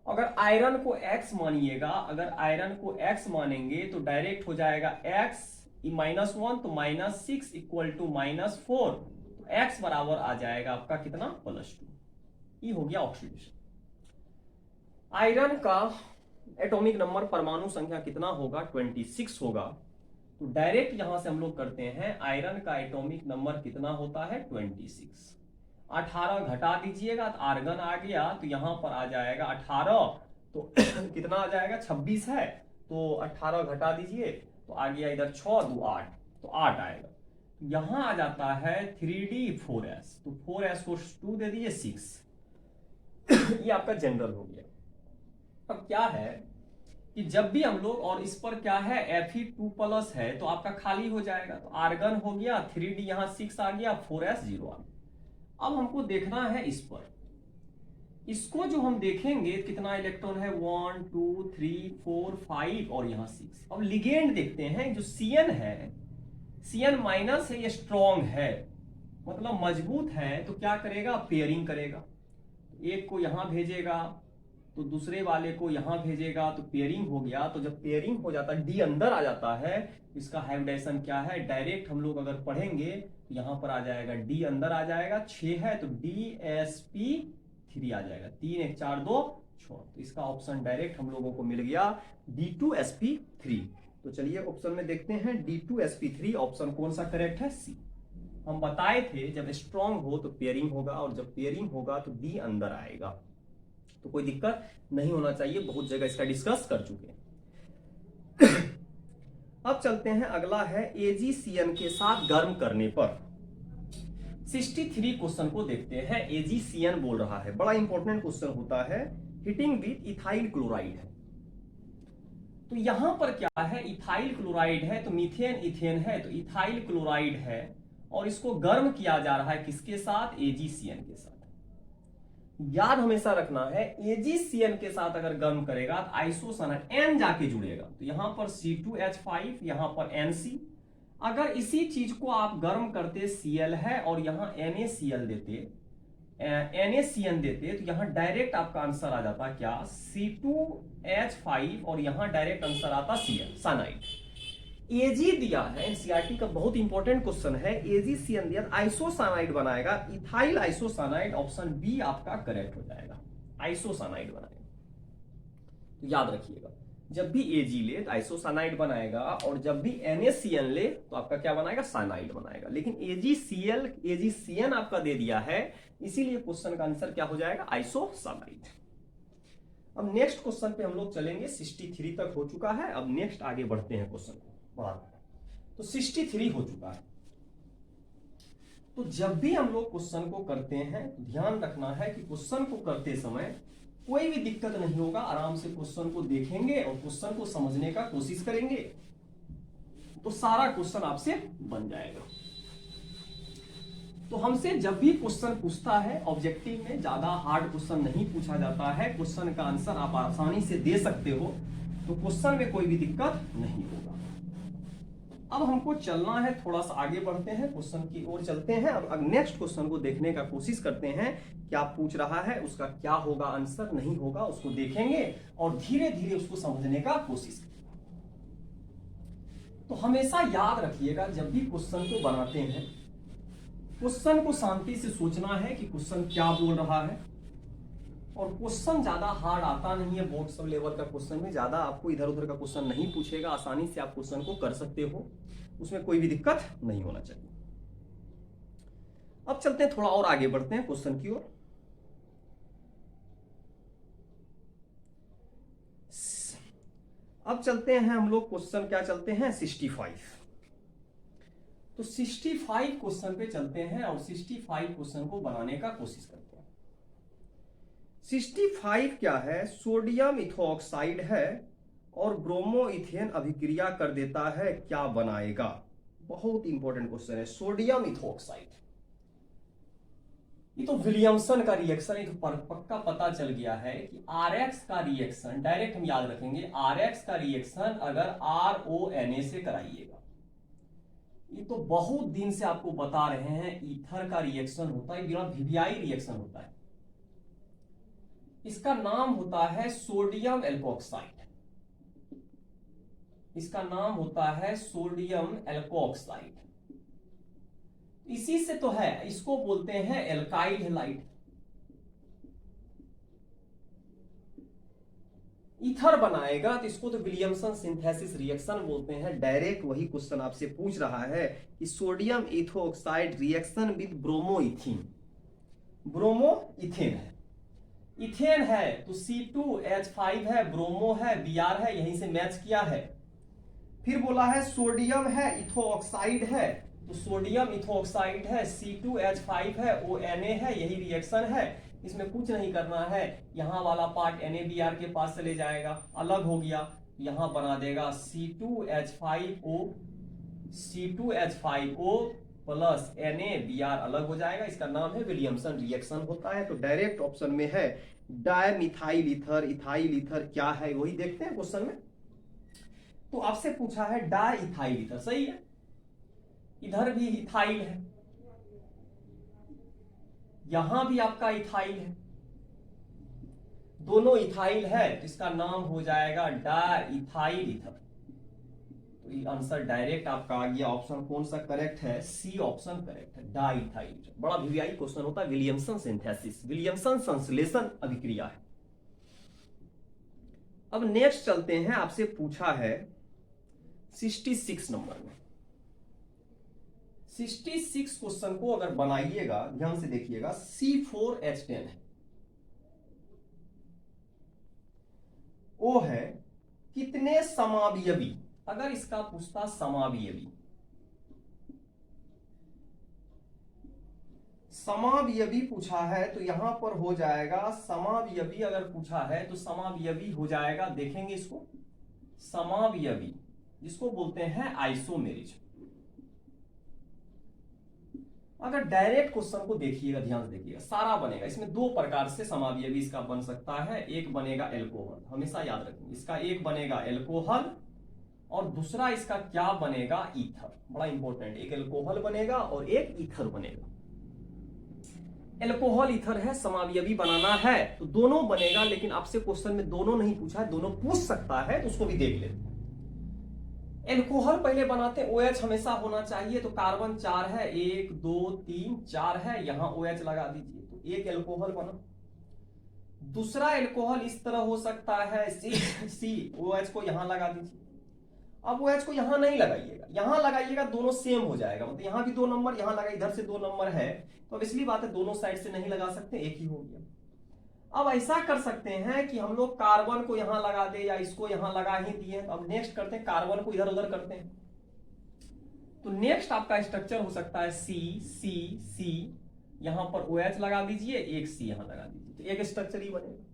अगर आयरन को x मानिएगा, अगर आयरन को x मानेंगे तो डायरेक्ट हो जाएगा x -1 तो -6 इक्वल टू -4, तो x बराबर आ जाएगा आपका कितना +2। ये हो गया ऑक्सीडेशन। आयरन का एटॉमिक नंबर परमाणु संख्या कितना होगा 26 होगा, तो डायरेक्ट यहां से हम लोग करते हैं, आयरन का एटॉमिक नंबर कितना होता है 26। 18 घटा दीजिएगा तो आर्गन आ गया, तो यहां पर आ जाएगा 18, तो कितना आ जाएगा 26 है, तो 18 घटा दीजिए तो आ गया इधर 6 2 8, तो 8 आएगा। यहां आ जाता है 3D4S, तो 4S को 2 दे दीजिए 6। ये आपका जनरल हो गया। अब क्या है कि जब भी हम लोग, और इस पर क्या है Fe2+ है, तो आपका खाली हो जाएगा, तो आर्गन हो गया, 3D यहां 6 आ गया, 4S 0 आ गया। अब हमको देखना है इस पर, इसको जो हम देखेंगे कितना इलेक्ट्रॉन है 1 2 3 4 5 और यहां 6। अब लिगेंड देखते हैं, जो Cn है, Cn- है, ये स्ट्रॉन्ग है, मतलब मजबूत है, तो क्या करेगा पेयरिंग करेगा, एक को यहां भेजेगा तो दूसरे वाले को यहां भेजेगा, तो पेयरिंग हो गया। तो जब पेयरिंग हो जाता है, डी अंदर आ जाता है, इसका हाइब्रिडाइजेशन क्या है, डायरेक्ट हम लोग अगर पढ़ेंगे तो यहां पर आ जाएगा डी अंदर आ जाएगा, 6 है तो DsP3 आ जाएगा, 3 1 4 2 6, तो इसका ऑप्शन डायरेक्ट हम लोगों को मिल गया D2sp3। तो चलिए ऑप्शन में देखते हैं, D2sp3 ऑप्शन कौन सा करेक्ट है, सी। हम बताए थे जब स्ट्रॉन्ग हो तो पेयरिंग होगा, और जब पेयरिंग होगा तो डी अंदर आएगा, तो कोई दिक्कत नहीं होना चाहिए, बहुत जगह इसका डिस्कस कर चुके हैं। अब चलते हैं, अगला है AgCN के साथ गर्म करने पर। 63 क्वेश्चन को देखते हैं। AgCN बोल रहा है, बड़ा इंपॉर्टेंट क्वेश्चन होता है, हीटिंग विथ इथाइल क्लोराइड है। तो यहां पर क्या है, इथाइल क्लोराइड है, तो मीथेन इथेन है, तो इथाइल क्लोराइड है, और इसको गर्म किया जा रहा है किसके साथ, AgCN के साथ। याद हमेशा रखना है, AgCN के साथ अगर गर्म करेगा तो आइसोसाइनाइड N जाके जुड़ेगा, तो यहां पर C2H5, यहां पर NC। अगर इसी चीज को आप गर्म करते, Cl है और यहां NaCl देते, NaCN देते, तो यहां डायरेक्ट आपका आंसर आ जाता क्या, C2H5, और यहां डायरेक्ट आंसर आता Cl साइनाइड। Ag दिया है, एनसीईआरटी का बहुत इंपॉर्टेंट क्वेश्चन है, AgCN दिया, आइसोसाइनाइड बनाएगा, इथाइल आइसोसाइनाइड, ऑप्शन बी आपका करेक्ट हो जाएगा, आइसोसाइनाइड बनाएगा। तो याद रखिएगा, जब भी Ag ले तो आइसोसाइनाइड बनाएगा, और जब भी NaCN ले तो आपका क्या बनाएगा, साइनाइड बनाएगा। लेकिन AgCN आपका दे दिया है, इसीलिए क्वेश्चन का आंसर क्या हो जाएगा, आइसोसाइनाइड। अब नेक्स्ट क्वेश्चन पे हम लोग चलेंगे, 63 तक हो चुका है, अब नेक्स्ट आगे बढ़ते हैं क्वेश्चन को। तो 63 हो चुका है। तो जब भी हम लोग क्वेश्चन को करते हैं तो ध्यान रखना है कि क्वेश्चन को करते समय कोई भी दिक्कत नहीं होगा, आराम से क्वेश्चन को देखेंगे और क्वेश्चन को समझने का कोशिश करेंगे, तो सारा क्वेश्चन आपसे बन जाएगा। तो हमसे जब भी क्वेश्चन पूछता है, ऑब्जेक्टिव में ज्यादा हार्ड क्वेश्चन नहीं पूछा जाता है, क्वेश्चन का आंसर आप आसानी से दे सकते हो, तो क्वेश्चन में कोई भी दिक्कत नहीं होगा। अब हमको चलना है, थोड़ा सा आगे बढ़ते हैं, क्वेश्चन की ओर चलते हैं। अब नेक्स्ट क्वेश्चन को देखने का कोशिश करते हैं, क्या पूछ रहा है, उसका क्या होगा आंसर, नहीं होगा उसको देखेंगे और धीरे धीरे उसको समझने का कोशिश करेंगे। तो हमेशा याद रखिएगा, जब भी क्वेश्चन को बनाते हैं, क्वेश्चन को शांति से सोचना है कि क्वेश्चन क्या बोल रहा है। और क्वेश्चन ज्यादा हार्ड आता नहीं है, बोर्ड सब लेवल का क्वेश्चन में ज्यादा आपको इधर उधर का क्वेश्चन नहीं पूछेगा, आसानी से आप क्वेश्चन को कर सकते हो, उसमें कोई भी दिक्कत नहीं होना चाहिए। अब चलते हैं, थोड़ा और आगे बढ़ते हैं क्वेश्चन की ओर। अब चलते हैं हम लोग, क्वेश्चन क्या चलते हैं 65। तो 65 क्वेश्चन पे चलते हैं और 65 क्वेश्चन को बनाने का कोशिश करते हैं। 65 क्या है, सोडियम इथोक्साइड है और ब्रोमो इथेन अभिक्रिया कर देता है, क्या बनाएगा। बहुत इंपॉर्टेंट क्वेश्चन है, सोडियम इथोक्साइड। ये तो विलियमसन का रिएक्शन, ये तो पक्का पता चल गया है कि आरएक्स का रिएक्शन, डायरेक्ट हम याद रखेंगे, आरएक्स का रिएक्शन अगर RONA से कराइएगा, ये तो बहुत दिन से आपको बता रहे हैं, ईथर का रिएक्शन होता है, बिना वीवीआई रिएक्शन होता है। इसका नाम होता है सोडियम एल्कोक्साइड, इसका नाम होता है सोडियम एल्कोक्साइड। इसी से तो है, इसको बोलते हैं एल्काइल हैलाइड। ईथर बनाएगा तो इसको तो विलियमसन सिंथेसिस रिएक्शन बोलते हैं। डायरेक्ट वही क्वेश्चन आपसे पूछ रहा है कि sodium ethoxide reaction with bromo ethene, bromo ethane है, इथेन है तो C2H5 है, ब्रोमो है, Br है, यहीं से मैच किया है। फिर बोला है सोडियम है, इथोक्साइड है, तो सोडियम इथोक्साइड है, C2H5 है, ONA है, यही रिएक्शन है, इसमें कुछ नहीं करना है। यहां वाला पार्ट NaBr के पास चले जाएगा, अलग हो गया, यहां बना देगा C2H5O, C2H5O प्लस NaBr अलग हो जाएगा, इसका नाम है विलियमसन रिएक्शन होता है। तो डायरेक्ट ऑप्शन में है डायमिथाइल ईथर, इथाइल ईथर क्या है वही देखते हैं क्वेश्चन में। तो आपसे पूछा है डाइथाइल ईथर, सही है, इधर भी इथाइल है, यहां भी आपका इथाइल है, दोनों इथाइल है, इसका नाम हो जाएगा डाइथाइल ईथर। तो ये आंसर डायरेक्ट आपका आ गया, ऑप्शन कौन सा करेक्ट है, सी ऑप्शन करेक्ट है, डाइथाइल ईथर। बड़ा वीवीआई क्वेश्चन होता है, विलियमसन सिंथेसिस, विलियमसन संश्लेषण अभिक्रिया है। अब नेक्स्ट चलते हैं, आपसे पूछा है 66 नंबर में। 66 क्वेश्चन को अगर बनाइएगा, ध्यान से देखिएगा, C4H10 है, वो है कितने समावयवी, अगर इसका पूछता समावयवी, समावयवी पूछा है तो यहां पर हो जाएगा समावयवी, अगर पूछा है तो समावयवी हो जाएगा, देखेंगे इसको, समावयवी जिसको बोलते हैं आइसोमेरिज। अगर डायरेक्ट क्वेश्चन को देखिएगा, ध्यान से देखिएगा, सारा बनेगा, इसमें दो प्रकार से समावयवी इसका बन सकता है, एक बनेगा एल्कोहल, हमेशा याद रखेंगे, इसका एक बनेगा एल्कोहल और दूसरा इसका क्या बनेगा, ईथर। बड़ा इंपॉर्टेंट, एक एल्कोहल बनेगा और एक ईथर बनेगा। एल्कोहल ईथर है, समावयवी बनाना है तो दोनों बनेगा, लेकिन आपसे क्वेश्चन में दोनों नहीं पूछा है, दोनों पूछ सकता है, तो उसको भी देख लेते हैं। एल्कोहल पहले बनाते हैं, OH हमेशा होना चाहिए, तो कार्बन 4 है, 1 2 3 4 है, यहां OH लगा दीजिए, तो एक एल्कोहल बना। दूसरा एल्कोहल इस तरह हो सकता है, C OH को यहां लगा दीजिए। अब OH को यहां नहीं लगाइएगा, यहां लगाइएगा, दोनों सेम हो जाएगा, मतलब यहां भी 2 नंबर, यहां लगा, इधर से 2 नंबर है, तो अब इसलिए बात है दोनों साइड से नहीं लगा सकते, एक ही हो गया। अब ऐसा कर सकते हैं कि हम लोग कार्बन को यहां लगा दे या इसको यहां लगा ही दिए। अब नेक्स्ट करते हैं, कार्बन को इधर उधर करते हैं, तो नेक्स्ट आपका स्ट्रक्चर हो सकता है C, यहां पर OH लगा दीजिए, एक C यहां लगा दीजिए, तो एक स्ट्रक्चर ही बनेगा।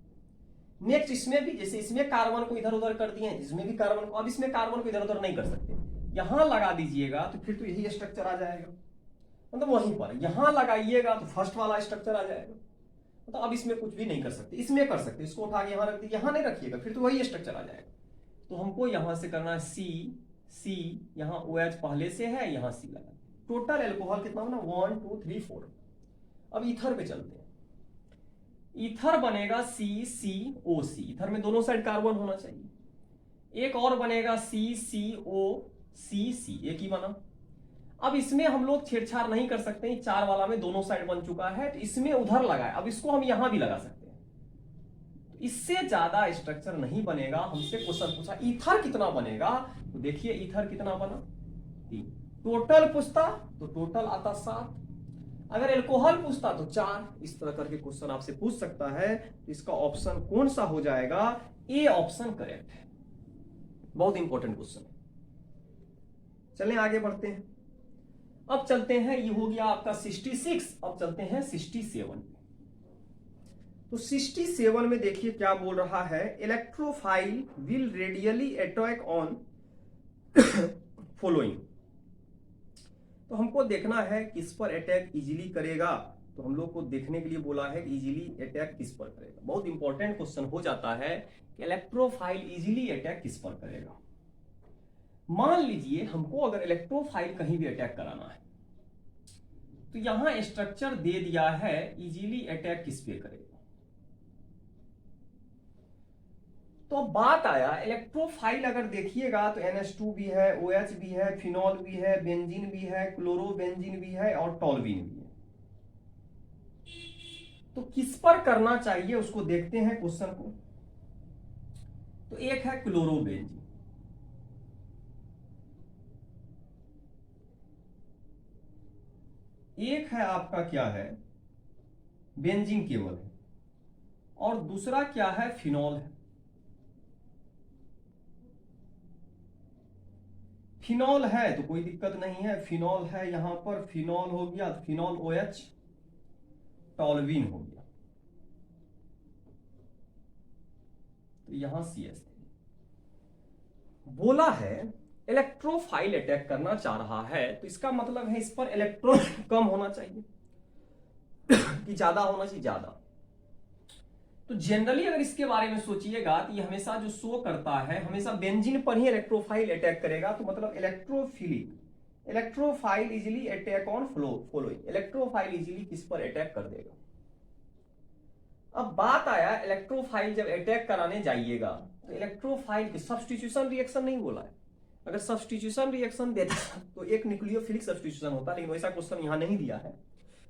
नेक्स्ट इसमें भी, जैसे इसमें कार्बन को इधर उधर कर दिए, इसमें भी कार्बन को, अब इसमें कार्बन को इधर उधर नहीं कर सकते, यहां लगा दीजिएगा तो फिर तो यही स्ट्रक्चर आ जाएगा, मतलब वहीं पर यहां लगाइएगा तो फर्स्ट वाला स्ट्रक्चर आ जाएगा, तो अब इसमें कुछ भी नहीं कर सकते, इसमें कर सकते, इसको उठा के यहां रख दीजिए, यहां नहीं रखिएगा, फिर तो वही स्ट्रक्चर आ जाएगा। तो हमको यहां से करना है सी, यहाँ OH पहले से है, यहाँ सी लगा। टोटल एल्कोहल कितना बना 1 2 3 4। अब ईथर पे चलते हैं। ईथर बनेगा CCOC, ईथर में दोनों साइड कार्बन होना चाहिए। एक और बनेगा CCOCC, एक ही बना। अब इसमें हम लोग छेड़छाड़ नहीं कर सकते, 4 वाला में दोनों साइड बन चुका है, तो इसमें उधर लगाए। अब इसको हम यहां भी लगा सकते हैं, इससे ज्यादा स्ट्रक्चर नहीं बनेगा। हमसे क्वेश्चन पूछा ईथर कितना बनेगा, तो देखिए ईथर कितना बना 3। टोटल पूछता तो टोटल आता 7, अगर एल्कोहल पूछता तो 4। इस तरह करके क्वेश्चन आपसे पूछ सकता है। तो इसका ऑप्शन कौन सा हो जाएगा, ए ऑप्शन करेक्ट है। बहुत इंपॉर्टेंट क्वेश्चन है। चलें आगे बढ़ते हैं। अब चलते हैं, ये हो गया आपका 66। अब चलते हैं 67। तो 67 में देखिए क्या बोल रहा है, electrophile will radially attack on following. तो हमको देखना है किस पर अटैक इजीली करेगा। तो हम लोग को देखने के लिए बोला है कि इजीली अटैक किस पर करेगा। बहुत इंपॉर्टेंट क्वेश्चन हो जाता है कि इलेक्ट्रोफाइल इजीली अटैक किस पर करेगा। मान लीजिए हमको अगर इलेक्ट्रोफाइल कहीं भी अटैक कराना है, तो यहां स्ट्रक्चर दे दिया है इजीली अटैक किस पे करेगा। तो बात आया इलेक्ट्रोफाइल, अगर देखिएगा तो NH2 भी है, OH भी है, फिनॉल भी है, बेंजीन भी है, क्लोरोबेंजीन भी है और टॉल्यूइन भी है। तो किस पर करना चाहिए उसको देखते हैं क्वेश्चन को। तो एक है क्लोरोबेंजीन, एक है आपका क्या है बेंजीन केवल है, और दूसरा क्या है फिनॉल है। फिनॉल है तो कोई दिक्कत नहीं है, फिनॉल है यहां पर, फिनॉल हो गया, फिनॉल OH, टॉल्यूइन हो गया, तो यहां CH3। बोला है इलेक्ट्रोफाइल अटैक करना चाह रहा है, तो इसका मतलब है इस पर इलेक्ट्रॉन कम होना चाहिए कि ज्यादा होना चाहिए, ज्यादा। तो जनरली अगर इसके बारे में सोचिएगा तो ये हमेशा जो शो करता है हमेशा बेंजीन पर ही इलेक्ट्रोफाइल अटैक करेगा। तो मतलब electrophilic, electrophile easily attack on following, electrophile easily किस पर अटैक कर देगा। अब बात आया इलेक्ट्रोफाइल जब अटैक कराने जाइएगा तो इलेक्ट्रोफाइल की सब्स्टिट्यूशन रिएक्शन नहीं बोला है। अगर सब्स्टिट्यूशन रिएक्शन देता तो एक न्यूक्लियोफिलिक सब्स्टिट्यूशन होता, लेकिन वैसा क्वेश्चन यहां नहीं दिया है।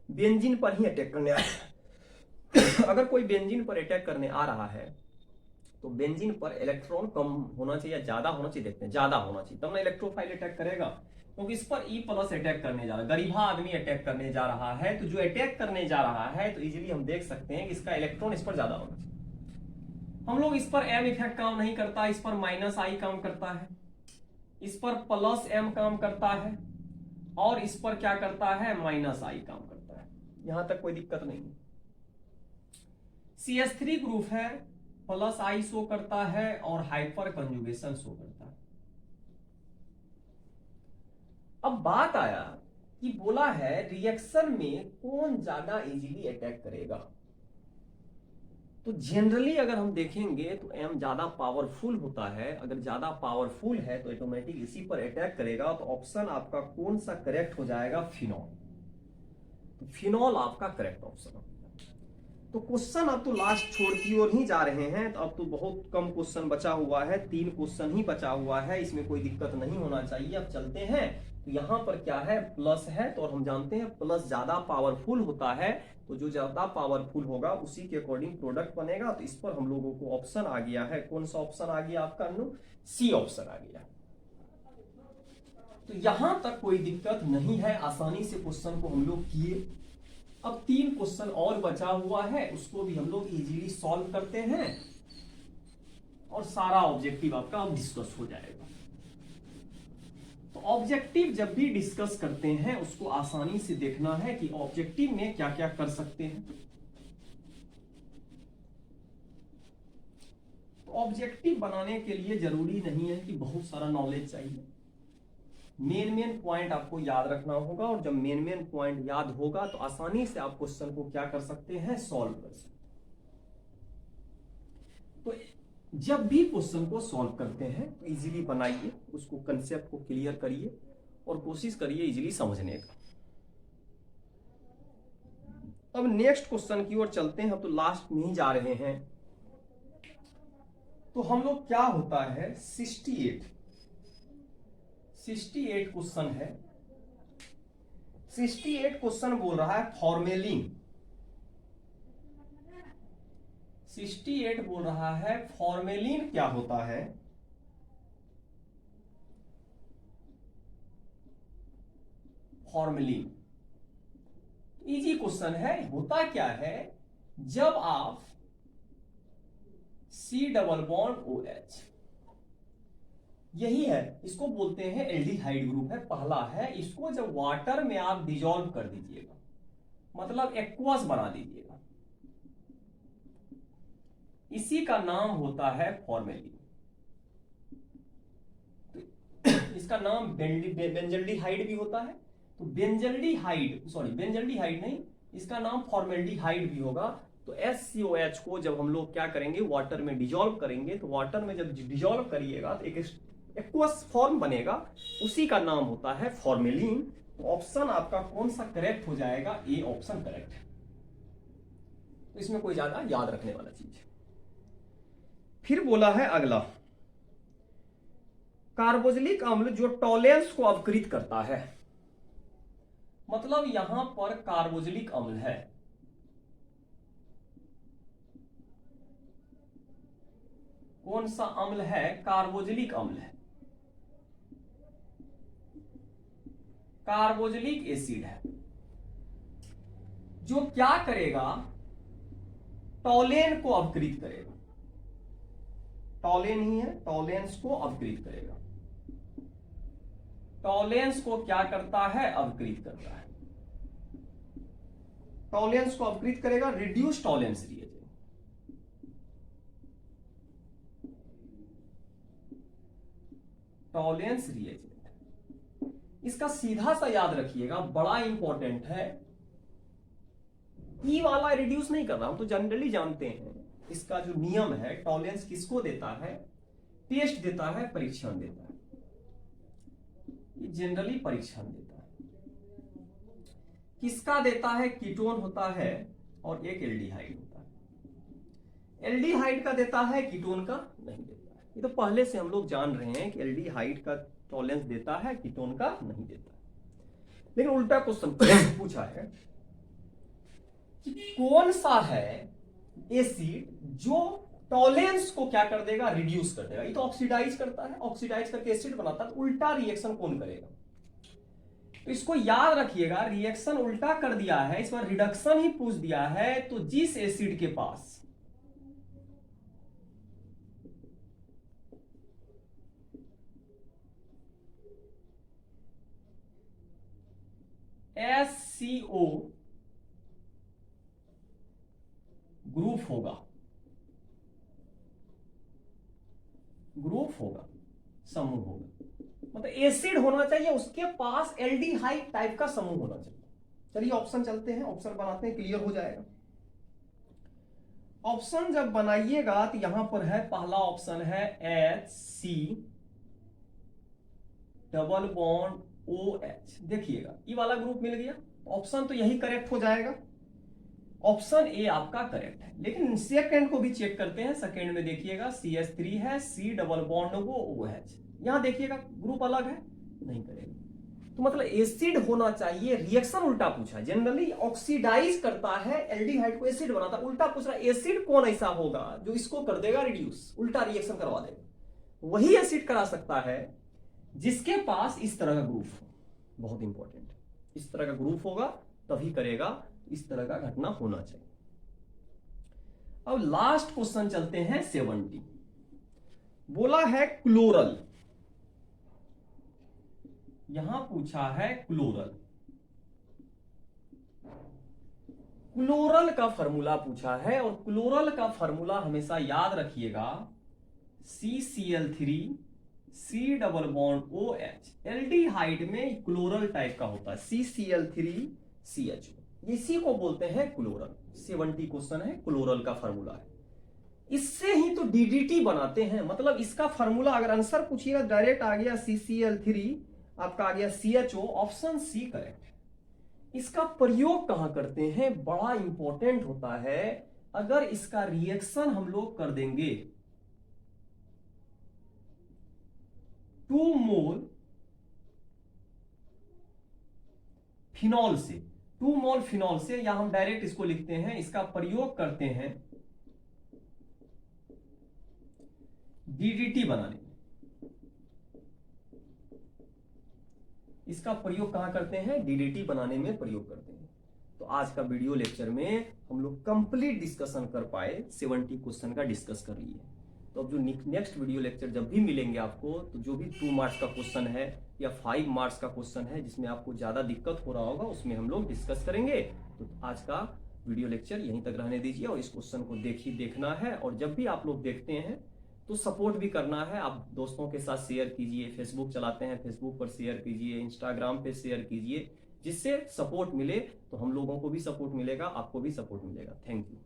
बेंजीन पर ही अटैक करने आया अगर कोई बेंजीन पर अटैक करने आ रहा है तो बेंजीन पर इलेक्ट्रॉन कम होना चाहिए या ज्यादा होना चाहिए, देखते हैं ज्यादा होना चाहिए तब ना इलेक्ट्रोफाइल अटैक करेगा। क्योंकि इस पर E+ अटैक करने जा रहा है, गरीबा आदमी अटैक करने जा रहा है, तो जो अटैक करने जा रहा है तो इजीली हम देख सकते हैं कि इसका इलेक्ट्रॉन इस पर ज्यादा होना चाहिए। हम लोग इस पर M इफेक्ट काम नहीं करता, इस पर -I काम करता है, इस पर +M काम करता है, और इस पर क्या करता है -I काम करता है। यहां तक कोई दिक्कत नहीं है। CH3 ग्रुप है, +I शो करता है और हाइपर कंजुगेशन शो करता है। अब बात आया कि बोला है रिएक्शन में कौन ज्यादा इजीली अटैक करेगा। तो जनरली अगर हम देखेंगे तो M ज्यादा पावरफुल होता है। अगर ज्यादा पावरफुल है तो ऑटोमेटिक इसी पर अटैक करेगा। तो ऑप्शन आपका कौन सा करेक्ट हो जाएगा, फिनॉल। तो फिनॉल आपका करेक्ट ऑप्शन है। तो क्वेश्चन अब तो लास्ट छोड़ की ओर ही जा रहे हैं, तो अब तो बहुत कम क्वेश्चन बचा हुआ है, 3 क्वेश्चन ही बचा हुआ है, इसमें कोई दिक्कत नहीं होना चाहिए। अब चलते हैं, तो यहाँ पर क्या है प्लस है, तो हम जानते हैं प्लस ज्यादा पावरफुल होता है, तो जो ज्यादा पावरफुल होगा उसी के अकॉर्डिंग प्रोडक्ट बनेगा। तो इस पर हम लोगों को ऑप्शन आ गया है, कौन सा ऑप्शन आ गया आपका, सी ऑप्शन आ गया। तो यहां तक कोई दिक्कत नहीं है, आसानी से क्वेश्चन को हम लोग किए। अब 3 क्वेश्चन और बचा हुआ है, उसको भी हम लोग इजीली सॉल्व करते हैं और सारा ऑब्जेक्टिव आपका अब डिस्कस हो जाएगा। तो ऑब्जेक्टिव जब भी डिस्कस करते हैं उसको आसानी से देखना है कि ऑब्जेक्टिव में क्या क्या कर सकते हैं। तो ऑब्जेक्टिव बनाने के लिए जरूरी नहीं है कि बहुत सारा नॉलेज चाहिए, मेन पॉइंट आपको याद रखना होगा, और जब मेन पॉइंट याद होगा तो आसानी से आप क्वेश्चन को क्या कर सकते हैं, सॉल्व कर सकते हैं। तो जब भी क्वेश्चन को सॉल्व करते हैं तो इजीली बनाइए, उसको कंसेप्ट को क्लियर करिए और कोशिश करिए इजीली समझने का। अब नेक्स्ट क्वेश्चन की ओर चलते हैं, हम तो लास्ट में ही जा रहे हैं। तो हम लोग क्या होता है 68 क्वेश्चन है। 68 क्वेश्चन बोल रहा है फॉर्मेलिन। 68 बोल रहा है फॉर्मेलिन क्या होता है। फॉर्मेलिन इजी क्वेश्चन है। होता क्या है, जब आप C डबल बॉन्ड OH, यही है, इसको बोलते हैं एल्डिहाइड ग्रुप है, पहला है। इसको जब वाटर में आप डिजोल्व कर दीजिएगा, मतलब एक्वस बना दीजिएगा, इसी का नाम होता है फॉर्मेलिन। तो इसका नाम बेंजल्डिहाइड भी होता है। तो बेंजल्डिहाइड नहीं, इसका नाम फॉर्मेल्डिहाइड भी होगा। तो SCOH को जब हम लोग क्या करेंगे, वाटर में डिजोल्व करेंगे, तो वाटर में जब डिजोल्व करिएगा तो एक एक्वस फॉर्म बनेगा, उसी का नाम होता है फॉर्मेलिन। तो ऑप्शन आपका कौन सा करेक्ट हो जाएगा, ए ऑप्शन करेक्ट है। तो इसमें कोई ज्यादा याद रखने वाला चीज। फिर बोला है अगला, कार्बोक्सिलिक अम्ल जो टॉलेंस को अवकृत करता है। मतलब यहां पर कार्बोक्सिलिक अम्ल है, कौन सा अम्ल है, कार्बोक्सिलिक अम्ल है, कार्बोक्सिलिक एसिड है, जो क्या करेगा, टॉलेन को अवकृत करेगा। टॉलेन ही है, टॉलेंस को अवकृत करेगा। टॉलेंस को क्या करता है, अवकृत करता है। टॉलेंस को अवकृत करेगा, reduce Tollens reagent. Tollens reagent, इसका सीधा सा याद रखिएगा, बड़ा इंपॉर्टेंट है। ई वाला रिड्यूस नहीं कर रहा हूं, तो जनरली जानते हैं इसका जो नियम है, टॉलेंस किसको देता है, टेस्ट देता है, परीक्षण देता है। ये जनरली परीक्षण देता है। किसका देता है, कीटोन होता है और एक एल्डिहाइड होता है। एल्डिहाइड का देता है, कीटोन का नहीं देता है। ये तो पहले से हम लोग जान रहे हैं कि एल्डिहाइड का टॉलेंस देता है, कीटोन का नहीं देता है। लेकिन उल्टा क्वेश्चन पूछा है कि कौन सा है एसिड जो टॉलेंस को क्या कर देगा, रिड्यूस कर देगा। ये तो ऑक्सीडाइज करता है, ऑक्सीडाइज करके एसिड बनाता है। तो उल्टा रिएक्शन कौन करेगा, तो इसको याद रखिएगा, रिएक्शन उल्टा कर दिया है, इस बार रिडक्शन ही पूछ दिया है। तो जिस एसिड के पास SCO ग्रुप होगा, समूह होगा, मतलब एसिड होना चाहिए, उसके पास एल्डिहाइड टाइप का समूह होना चाहिए। चलिए ऑप्शन चलते हैं, ऑप्शन बनाते हैं, क्लियर हो जाएगा। ऑप्शन जब बनाइएगा तो यहां पर है, पहला ऑप्शन है HC डबल बॉन्ड OH। देखिएगा ये वाला ग्रुप मिल गया, ऑप्शन तो यही करेक्ट हो जाएगा। ऑप्शन ए आपका करेक्ट है। लेकिन सेकंड को भी चेक करते हैं। सेकंड में देखिएगा CH3 है, C डबल बॉन्ड वो OH, यहां देखिएगा ग्रुप अलग है, नहीं करेगा। तो मतलब एसिड होना चाहिए, रिएक्शन उल्टा पूछा है। जनरली ऑक्सीडाइज करता है, एल्डिहाइड को एसिड बनाता है, उल्टा पूछ रहा है एसिड कौन ऐसा होगा जो इसको कर देगा रिड्यूस, उल्टा रिएक्शन करवा देगा। वही एसिड करा सकता है जिसके पास इस तरह का ग्रुप हो, बहुत इंपॉर्टेंट, इस तरह का ग्रुप होगा तभी करेगा, इस तरह का घटना होना चाहिए। अब लास्ट क्वेश्चन चलते हैं 70। बोला है क्लोरल, यहां पूछा है क्लोरल। क्लोरल का फॉर्मूला पूछा है, और क्लोरल का फॉर्मूला हमेशा याद रखिएगा, CCl3 C double bond OH। Aldehyde में क्लोरल टाइप का होता है, CCl3 CHO, इसी को बोलते हैं क्लोरल। 70 क्वेश्चन है, क्लोरल का फॉर्मूला है। इससे ही तो डीडीटी बनाते हैं। मतलब इसका फॉर्मूला अगर आंसर पूछिएगा डायरेक्ट आ गया CCl3, आपका आ गया CHO, ऑप्शन सी करेक्ट। इसका प्रयोग कहां करते हैं, बड़ा इंपॉर्टेंट होता है। अगर इसका रिएक्शन हम लोग कर देंगे 2 मोल फिनॉल से, 2 मोल फिनॉल से, या हम डायरेक्ट इसको लिखते हैं, इसका प्रयोग करते हैं डीडीटी बनाने में। इसका प्रयोग कहां करते हैं, डीडीटी बनाने में प्रयोग करते हैं। तो आज का वीडियो लेक्चर में हम लोग कंप्लीट डिस्कशन कर पाए, 70 क्वेश्चन का डिस्कस कर लिए। तो अब जो नेक्स्ट वीडियो लेक्चर जब भी मिलेंगे आपको, तो जो भी 2 मार्क्स का क्वेश्चन है या 5 मार्क्स का क्वेश्चन है जिसमें आपको ज्यादा दिक्कत हो रहा होगा, उसमें हम लोग डिस्कस करेंगे। तो आज का वीडियो लेक्चर यहीं तक रहने दीजिए और इस क्वेश्चन को देखना है। और जब भी आप लोग देखते हैं तो सपोर्ट भी करना है। आप दोस्तों के साथ शेयर कीजिए, फेसबुक चलाते हैं फेसबुक पर शेयर कीजिए, इंस्टाग्राम पे शेयर कीजिए, जिससे सपोर्ट मिले। तो हम लोगों को भी सपोर्ट मिलेगा, आपको भी सपोर्ट मिलेगा। Thank you.